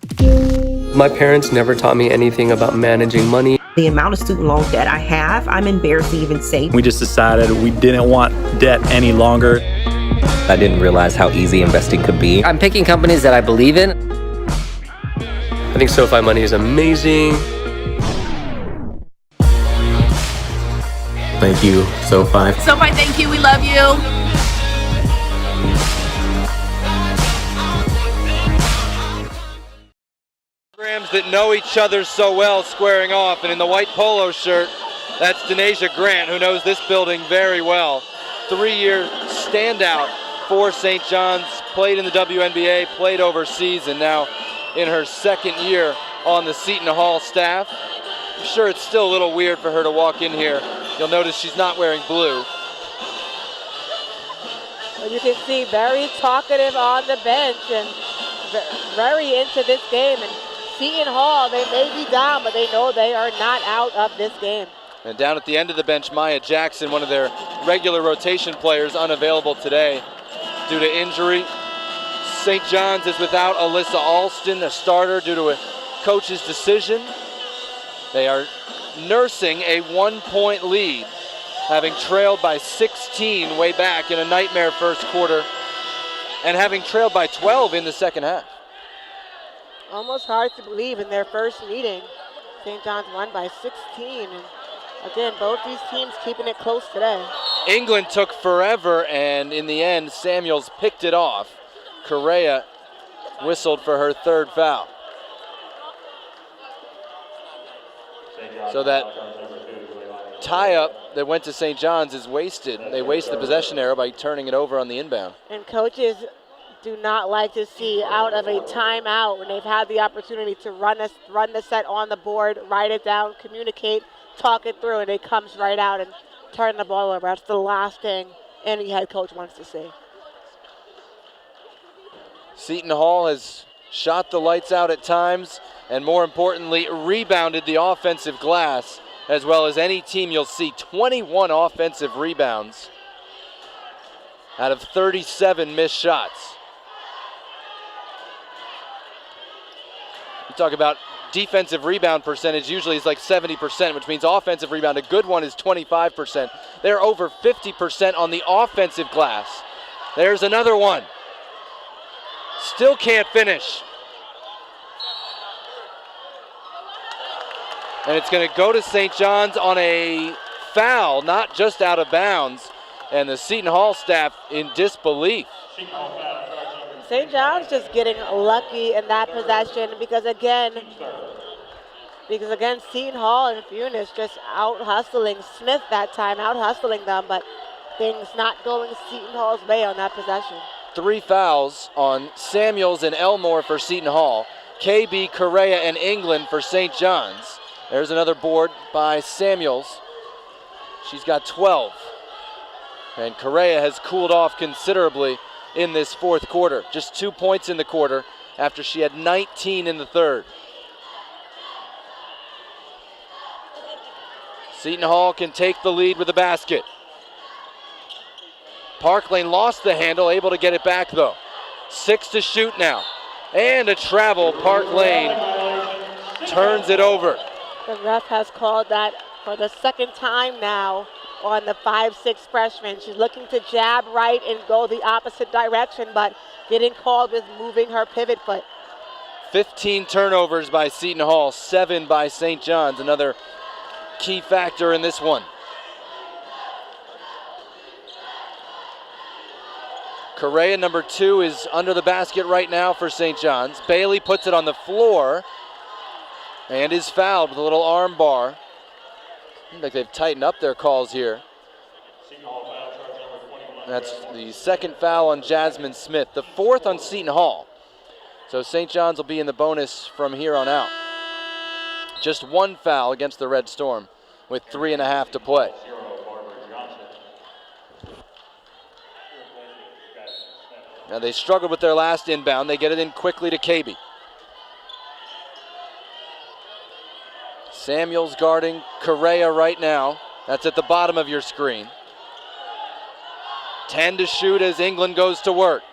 My parents never taught me anything about managing money. The amount of student loan debt I have, I'm embarrassed to even say. We just decided we didn't want debt any longer. I didn't realize how easy investing could be. I'm picking companies that I believe in. I think SoFi Money is amazing. Thank you, SoFi. SoFi, thank you. We love you. Programs that know each other so well squaring off, and in the white polo shirt, that's Denasia Grant, who knows this building very well. 3-year standout for St. John's, played in the WNBA, played overseas, and now in her 2nd year on the Seton Hall staff. I'm sure it's still a little weird for her to walk in here. You'll notice she's not wearing blue. And you can see very talkative on the bench and very into this game. And Seton Hall, they may be down, but they know they are not out of this game. And down at the end of the bench, Maya Jackson, one of their regular rotation players, unavailable today due to injury. St. John's is without Alyssa Alston, a starter, due to a coach's decision. They are nursing a 1-point lead, having trailed by 16 way back in a nightmare first quarter, and having trailed by 12 in the second half. Almost hard to believe in their first meeting. St. John's won by 16. And again, both these teams keeping it close today. England took forever, and in the end, Samuels picked it off. Correa whistled for her 3rd foul. So that tie-up that went to St. John's is wasted. They waste the possession arrow by turning it over on the inbound. And coaches do not like to see out of a timeout when they've had the opportunity to run the set on the board, write it down, communicate, talk it through, and it comes right out and turn the ball over. That's the last thing any head coach wants to see. Seton Hall has shot the lights out at times and, more importantly, rebounded the offensive glass as well as any team you'll see. 21 offensive rebounds out of 37 missed shots. You talk about defensive rebound percentage, usually is like 70%, which means offensive rebound, a good one is 25%. They're over 50% on the offensive glass. There's another one. Still can't finish. And it's going to go to St. John's on a foul, not just out of bounds. And the Seton Hall staff in disbelief. St. John's just getting lucky in that possession because again, Seton Hall and Funes just out-hustling Smith that time, out-hustling them, but things not going Seton Hall's way on that possession. 3 fouls on Samuels and Elmore for Seton Hall. KB, Correa, and England for St. John's. There's another board by Samuels. She's got 12. And Correa has cooled off considerably in this fourth quarter. Just 2 points in the quarter after she had 19 in the third. Seton Hall can take the lead with the basket. Park Lane lost the handle, able to get it back though. 6 to shoot now. And a travel, Park Lane turns it over. The ref has called that for the second time now on the 5'6" freshman. She's looking to jab right and go the opposite direction, but getting called with moving her pivot foot. 15 turnovers by Seton Hall, 7 by St. John's, another key factor in this one. Correa, number 2, is under the basket right now for St. John's. Bailey puts it on the floor and is fouled with a little arm bar. Seems like they've tightened up their calls here. That's the second foul on Jasmine Smith, the 4th on Seton Hall. So St. John's will be in the bonus from here on out. Just 1 foul against the Red Storm with 3.5 to play. Now they struggled with their last inbound. They get it in quickly to KB. Samuels guarding Correa right now. That's at the bottom of your screen. 10 to shoot as England goes to work.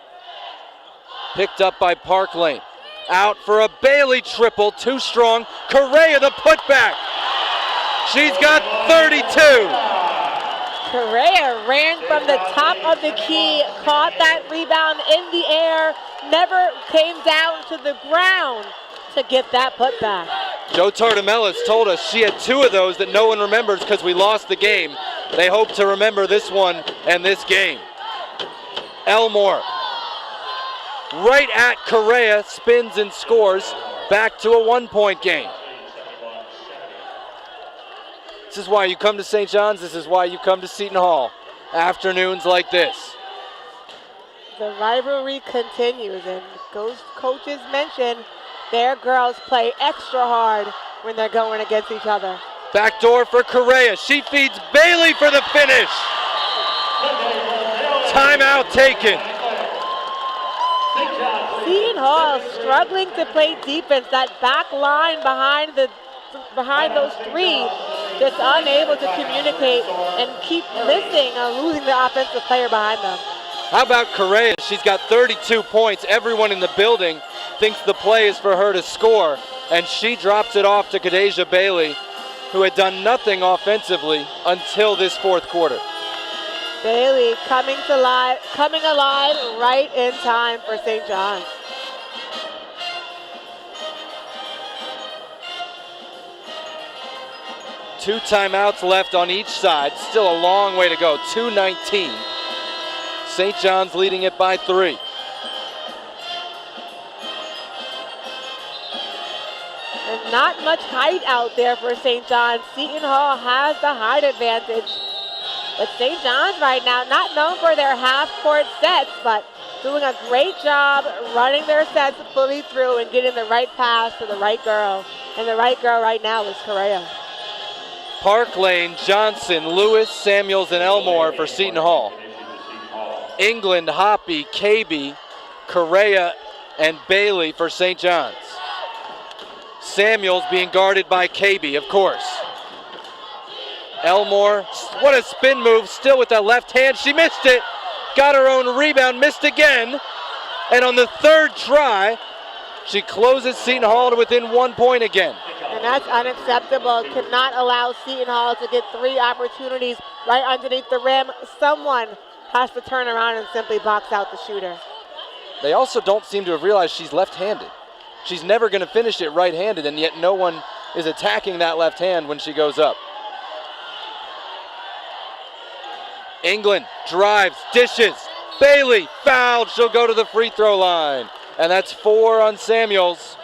Picked up by Park Lane. Out for a Bailey triple, too strong. Correa the putback. She's got 32. Correa ran from the top of the key, caught that rebound in the air, never came down to the ground to get that putback. Joe Tartamellis told us she had 2 of those that no one remembers because we lost the game. They hope to remember this one and this game. Elmore, right at Correa, spins and scores, back to a 1-point game. This is why you come to St. John's. This is why you come to Seton Hall. Afternoons like this. The rivalry continues, and coaches mentioned their girls play extra hard when they're going against each other. Backdoor for Correa. She feeds Bailey for the finish. Timeout taken. Seton Hall struggling to play defense. That back line behind those 3, just unable to communicate and keep missing and losing the offensive player behind them. How about Correa? She's got 32 points. Everyone in the building thinks the play is for her to score, and she drops it off to Kadeja Bailey, who had done nothing offensively until this fourth quarter. Bailey coming alive right in time for St. John's. Two timeouts left on each side. Still a long way to go. 2:19. St. John's leading it by 3. And not much height out there for St. John's. Seton Hall has the height advantage. But St. John's right now, not known for their half-court sets, but doing a great job running their sets fully through and getting the right pass to the right girl. And the right girl right now is Correa. Park Lane, Johnson, Lewis, Samuels, and Elmore for Seton Hall. England, Hoppy, KB, Correa, and Bailey for St. John's. Samuels being guarded by KB, of course. Elmore, what a spin move, still with that left hand. She missed it, got her own rebound, missed again. And on the third try, she closes Seton Hall to within 1 point again. And that's unacceptable. Cannot allow Seton Hall to get 3 opportunities right underneath the rim. Someone has to turn around and simply box out the shooter. They also don't seem to have realized she's left-handed. She's never going to finish it right-handed, and yet no one is attacking that left hand when she goes up. England drives, dishes. Bailey fouled. She'll go to the free throw line. And that's 4 on Samuels.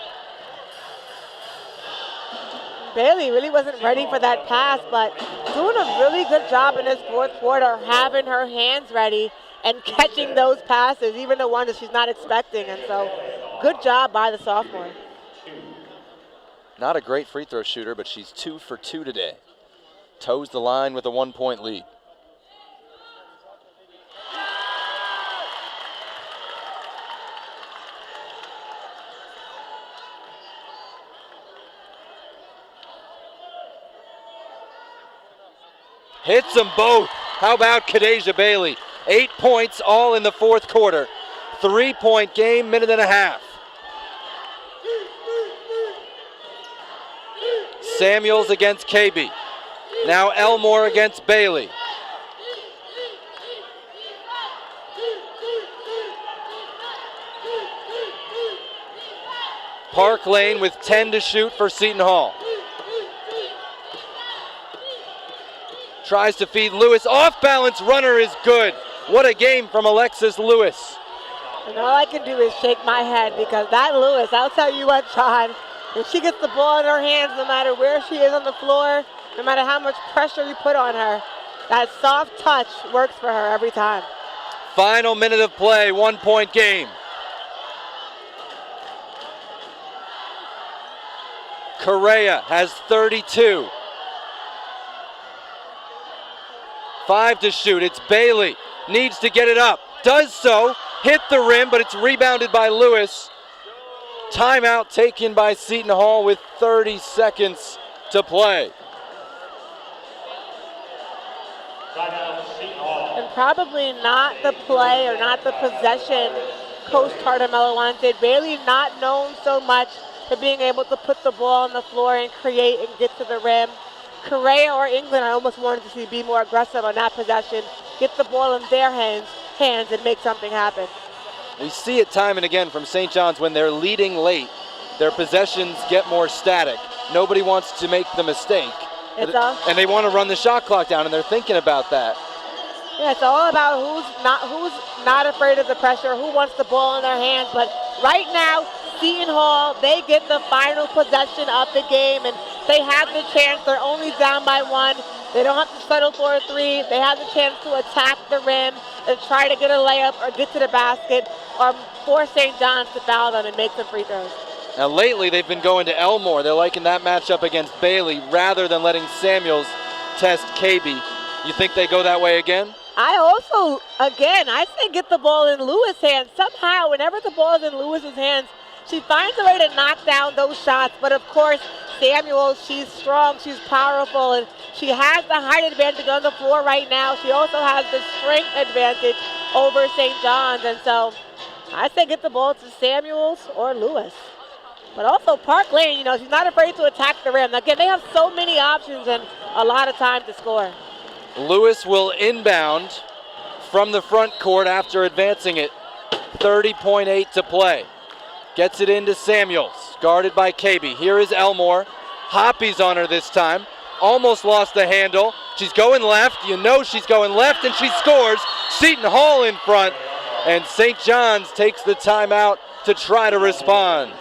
Bailey really wasn't ready for that pass, but doing a really good job in this fourth quarter, having her hands ready and catching those passes, even the ones that she's not expecting. And so, good job by the sophomore. Not a great free throw shooter, but she's 2 for 2 today. Toes the line with a 1 point lead. Hits them both. How about Kadeja Bailey? 8 points all in the fourth quarter. 3-point game, minute and a half. Samuels against KB. Now Elmore against Bailey. Park Lane with 10 to shoot for Seton Hall. Tries to feed Lewis. Off balance runner is good. What a game from Alexis Lewis. And all I can do is shake my head because that Lewis, I'll tell you what, John, if she gets the ball in her hands, no matter where she is on the floor, no matter how much pressure you put on her, that soft touch works for her every time. Final minute of play, 1 point game. Correa has 32. 5 to shoot. It's Bailey. Needs to get it up. Does so. Hit the rim, but it's rebounded by Lewis. Timeout taken by Seton Hall with 30 seconds to play. And probably not the play or not the possession Coach Tartamello wanted. Bailey not known so much for being able to put the ball on the floor and create and get to the rim. Correa or England, I almost wanted to see be more aggressive on that possession, get the ball in their hands and make something happen. We see it time and again from St. John's when they're leading late, their possessions get more static. Nobody wants to make the mistake. And they want to run the shot clock down, and they're thinking about that. Yeah, it's all about who's not afraid of the pressure, who wants the ball in their hands. But right now, Seton Hall, they get the final possession of the game, and they have the chance. They're only down by 1. They don't have to settle for a 3. They have the chance to attack the rim and try to get a layup or get to the basket or force St. John's to foul them and make some free throws. Now lately they've been going to Elmore. They're liking that matchup against Bailey rather than letting Samuels test KB. You think they go that way again? I say get the ball in Lewis' hands. Somehow, whenever the ball is in Lewis's hands, she finds a way to knock down those shots. But of course, Samuel, she's strong, she's powerful, and she has the height advantage on the floor right now. She also has the strength advantage over St. John's. And so I say get the ball to Samuels or Lewis. But also Park Lane, she's not afraid to attack the rim. Again, they have so many options and a lot of time to score. Lewis will inbound from the front court after advancing it. 30.8 to play. Gets it into Samuels, guarded by KB. Here is Elmore. Hoppy's on her this time. Almost lost the handle. She's going left. She's going left, and she scores. Seton Hall in front, and St. John's takes the timeout to try to respond.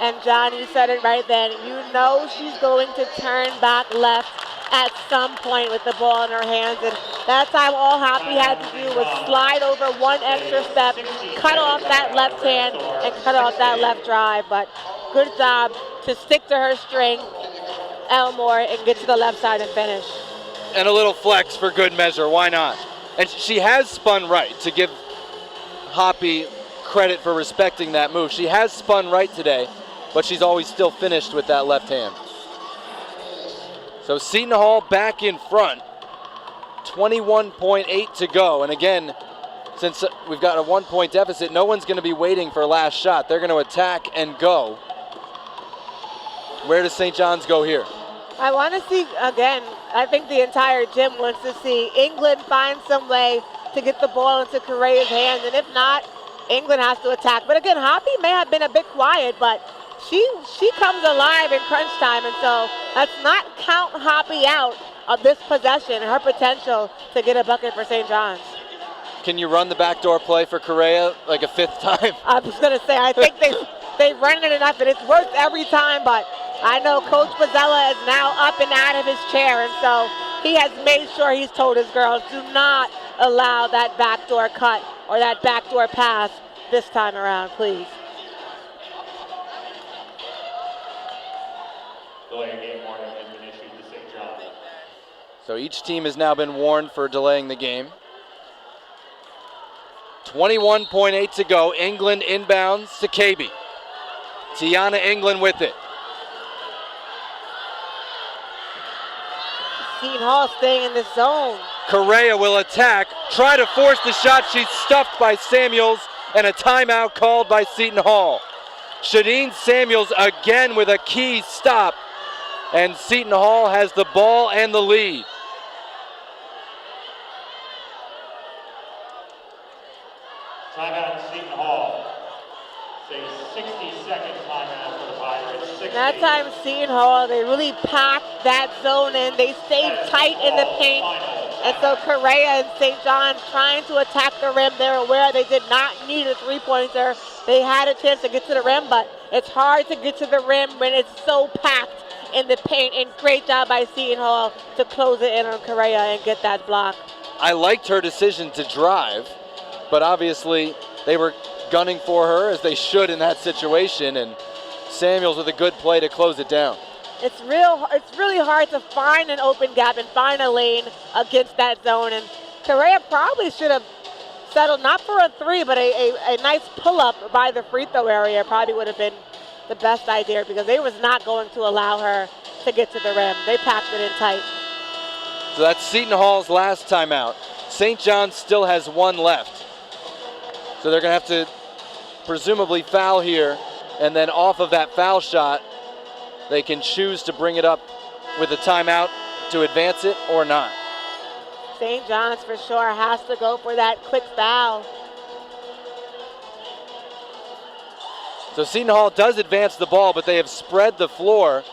And John, you said it right then. She's going to turn back left at some point with the ball in her hands. And that time all Hoppy had to do was slide over one extra step, cut off that left hand, and cut off that left drive. But good job to stick to her strength, Elmore, and get to the left side and finish. And a little flex for good measure, why not? And she has spun right, to give Hoppy credit for respecting that move. She has spun right today, but she's always still finished with that left hand. So Seton Hall back in front, 21.8 to go. And again, since we've got a 1-point deficit, no one's going to be waiting for last shot. They're going to attack and go. Where does St. John's go here? I want to see, again, I think the entire gym wants to see England find some way to get the ball into Correa's hands. And if not, England has to attack. But again, Hoppy may have been a bit quiet, but she comes alive in crunch time, and so let's not count Hoppy out of this possession, her potential to get a bucket for St. John's. Can you run the backdoor play for Correa like a 5th time? I was going to say, I think they've run it enough, and it's worked every time, but I know Coach Bozzella is now up and out of his chair, and so he has made sure he's told his girls, do not allow that backdoor cut or that backdoor pass this time around, please. Delaying game warning has been issued to St. John's. So each team has now been warned for delaying the game. 21.8 to go. England inbounds to KB. Tiana England with it. Seton Hall staying in the zone. Correa will attack, try to force the shot. She's stuffed by Samuels, and a timeout called by Seton Hall. Shadeen Samuels again with a key stop, and Seton Hall has the ball and the lead. Timeout Seton Hall. Say 60-second timeout for the Pirates. 60. That time Seton Hall, they really packed that zone in. They stayed tight in the paint. And so Correa and St. John's trying to attack the rim. They're aware they did not need a three-pointer. They had a chance to get to the rim, but it's hard to get to the rim when it's so packed in the paint. And great job by Seton Hall to close it in on Correa and get that block. I liked her decision to drive, but obviously they were gunning for her, as they should in that situation, and Samuels with a good play to close it down. It's really hard to find an open gap and find a lane against that zone, and Correa probably should have settled not for a three, but a nice pull-up by the free throw area probably would have been the best idea, because they was not going to allow her to get to the rim. They packed it in tight. So that's Seton Hall's last timeout. St. John's still has one left. So they're going to have to presumably foul here, and then off of that foul shot, they can choose to bring it up with a timeout to advance it or not. St. John's for sure has to go for that quick foul. So Seton Hall does advance the ball, but they have spread the floor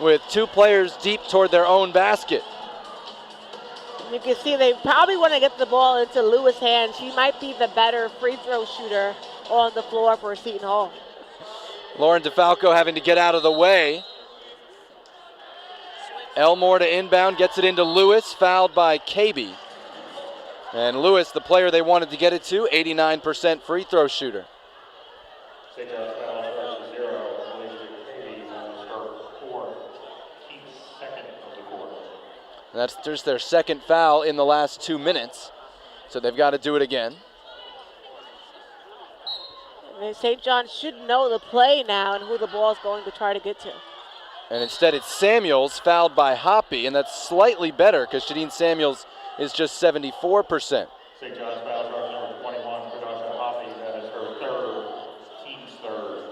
with two players deep toward their own basket. You can see they probably want to get the ball into Lewis' hands. She might be the better free throw shooter on the floor for Seton Hall. Lauren DeFalco having to get out of the way. Elmore to inbound, gets it into Lewis, fouled by KB. And Lewis, the player they wanted to get it to, 89% free throw shooter. St. John's foul starts to 0. KB was her fourth, team's second of the quarter. And that's just their second foul in the last 2 minutes. So they've got to do it again. St. John's should know the play now and who the ball is going to try to get to. And instead it's Samuels fouled by Hoppy, and that's slightly better because Shadeen Samuels is just 74%. St. John's foul starts number 21, Kadasha Hoppy. That is her third, team's third.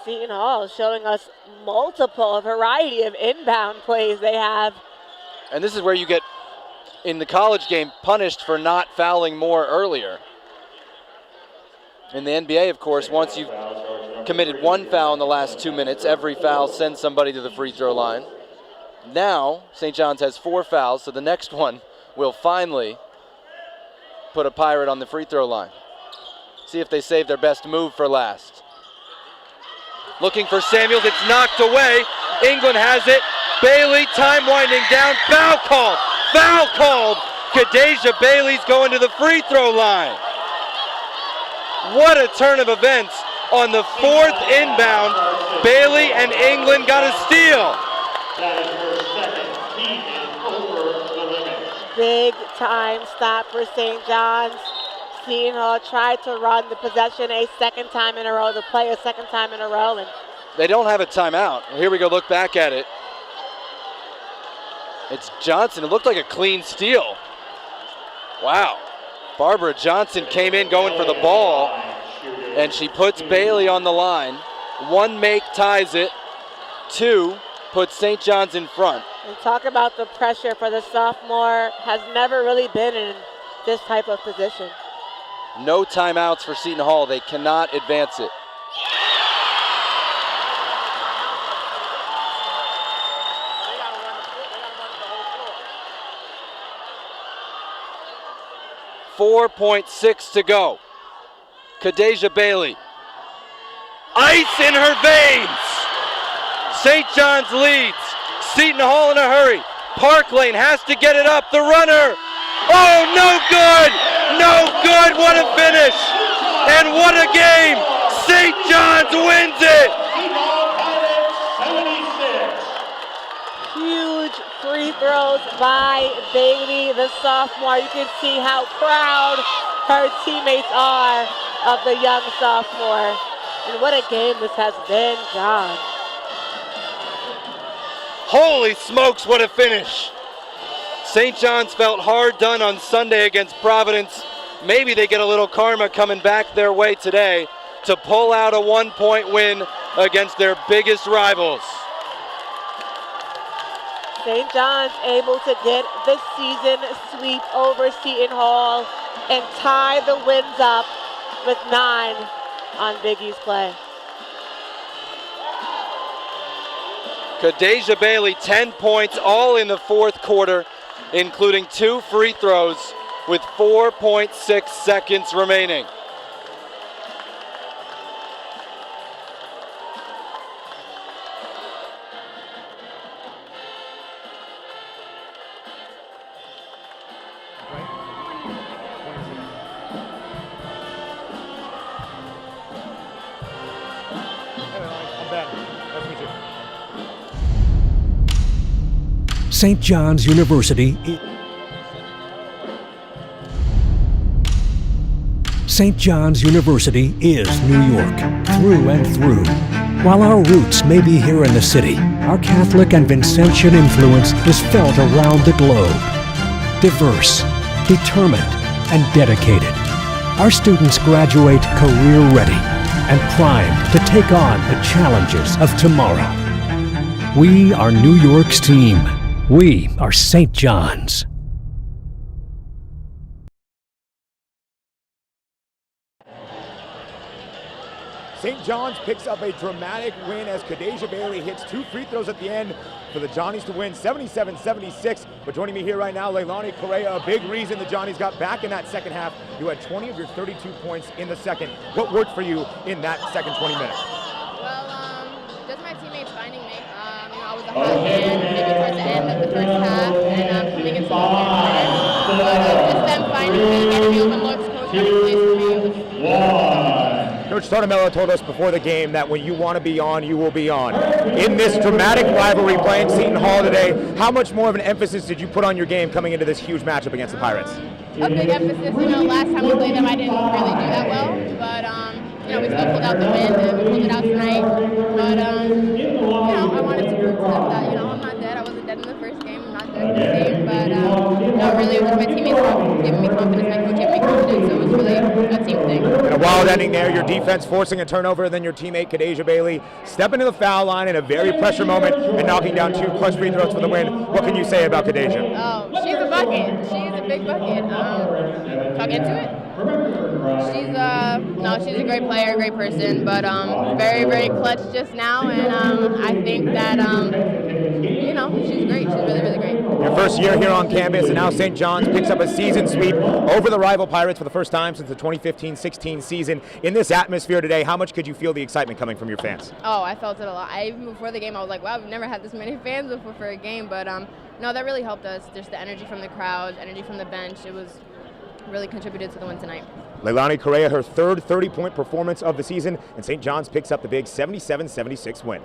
Seton Hall showing us a variety of inbound plays they have. And this is where you get, in the college game, punished for not fouling more earlier. In the NBA, of course, once you've committed one foul in the last 2 minutes, every foul sends somebody to the free throw line. Now, St. John's has 4 fouls, so the next one will finally put a Pirate on the free throw line. See if they save their best move for last. Looking for Samuels, it's knocked away. England has it. Bailey, time winding down, foul called, foul called. Kadeja Bailey's going to the free throw line. What a turn of events on the fourth inbound. Bailey and England got a steal. Big time stop for St. John's. Seton Hall tried to run the possession a second time in a row, the play a second time in a row. And they don't have a timeout. Here we go, look back at it. It's Johnson. It looked like a clean steal. Wow. Barbara Johnson came in going for the ball, and she puts Bailey on the line. 1 make ties it. 2 puts St. John's in front. And talk about the pressure for the sophomore. Has never really been in this type of position. No timeouts for Seton Hall. They cannot advance it. .6 to go. Kadeja Bailey. Ice in her veins. St. John's leads. Seton Hall in a hurry. Park Lane has to get it up. The runner. Oh, no good. No good. What a finish. And what a game. St. John's wins it. Huge free throws by Bailey, the sophomore. You can see how proud her teammates are of the young sophomore. And what a game this has been, John. Holy smokes, what a finish. St. John's felt hard done on Sunday against Providence. Maybe they get a little karma coming back their way today to pull out a 1-point win against their biggest rivals. St. John's able to get the season sweep over Seton Hall and tie the wins up with 9 on Big East play. Kadeja Bailey, 10 points, all in the fourth quarter, including 2 free throws with 4.6 seconds remaining. St. John's University. St. John's University is New York, through and through. While our roots may be here in the city, our Catholic and Vincentian influence is felt around the globe. Diverse, determined, and dedicated, our students graduate career-ready and primed to take on the challenges of tomorrow. We are New York's team. We are St. John's. St. John's picks up a dramatic win as Kadeja Bailey hits 2 free throws at the end for the Johnnies to win 77-76. But joining me here right now, Leilani Correa, a big reason the Johnnies got back in that second half. You had 20 of your 32 points in the second. What worked for you in that second 20 minutes? Well, just my teammates finding me. I was a hot hand maybe towards the end of the first half, and coming into the second. But just them finding me, getting me open looks, coach having plays for me. Coach Seton told us before the game that when you want to be on, you will be on. In this dramatic rivalry playing Seton Hall today, how much more of an emphasis did you put on your game coming into this huge matchup against the Pirates? A big emphasis. Last time we played them, I didn't really do that well, but we still pulled out the win, and we pulled it out tonight. But I wanted to prove to them that I'm not dead. I wasn't dead in the first game. I'm not dead in this game. But really, it was my teammates giving me confidence. My coach gave me confidence. So it was really a team thing. And a wild ending there. Your defense forcing a turnover, and then your teammate Kadeja Bailey stepping to the foul line in a very pressure moment and knocking down 2 clutch free throws for the win. What can you say about Kadeja? Oh, she's a bucket. She's a big bucket. Talk into it. She's a great player, great person, but very, very clutch just now, and I think that she's great. She's really, really great. Their first year here on campus, and now St. John's picks up a season sweep over the rival Pirates for the first time since the 2015-16 season. In this atmosphere today, how much could you feel the excitement coming from your fans? Oh, I felt it a lot. Even before the game, I was like, wow, we've never had this many fans before for a game. But no, that really helped us. Just the energy from the crowd, energy from the bench. It was really contributed to the win tonight. Leilani Correa, her third 30-point performance of the season, and St. John's picks up the big 77-76 win.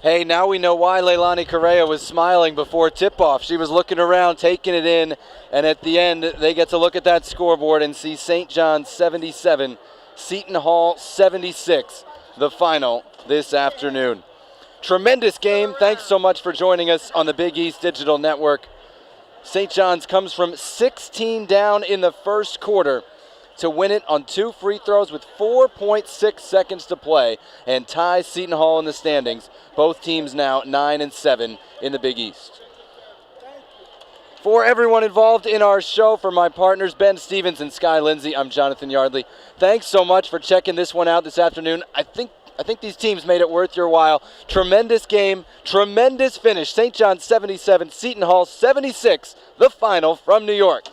Hey, now we know why Leilani Correa was smiling before tip-off. She was looking around, taking it in, and at the end, they get to look at that scoreboard and see St. John's 77, Seton Hall 76, the final this afternoon. Tremendous game. Thanks so much for joining us on the Big East Digital Network. St. John's comes from 16 down in the first quarter to win it on 2 free throws with 4.6 seconds to play and ties Seton Hall in the standings. Both teams now 9-7 in the Big East. For everyone involved in our show, for my partners Ben Stevens and Sky Lindsay, I'm Jonathan Yardley. Thanks so much for checking this one out this afternoon. I think these teams made it worth your while. Tremendous game, tremendous finish. St. John's 77, Seton Hall 76, the final from New York.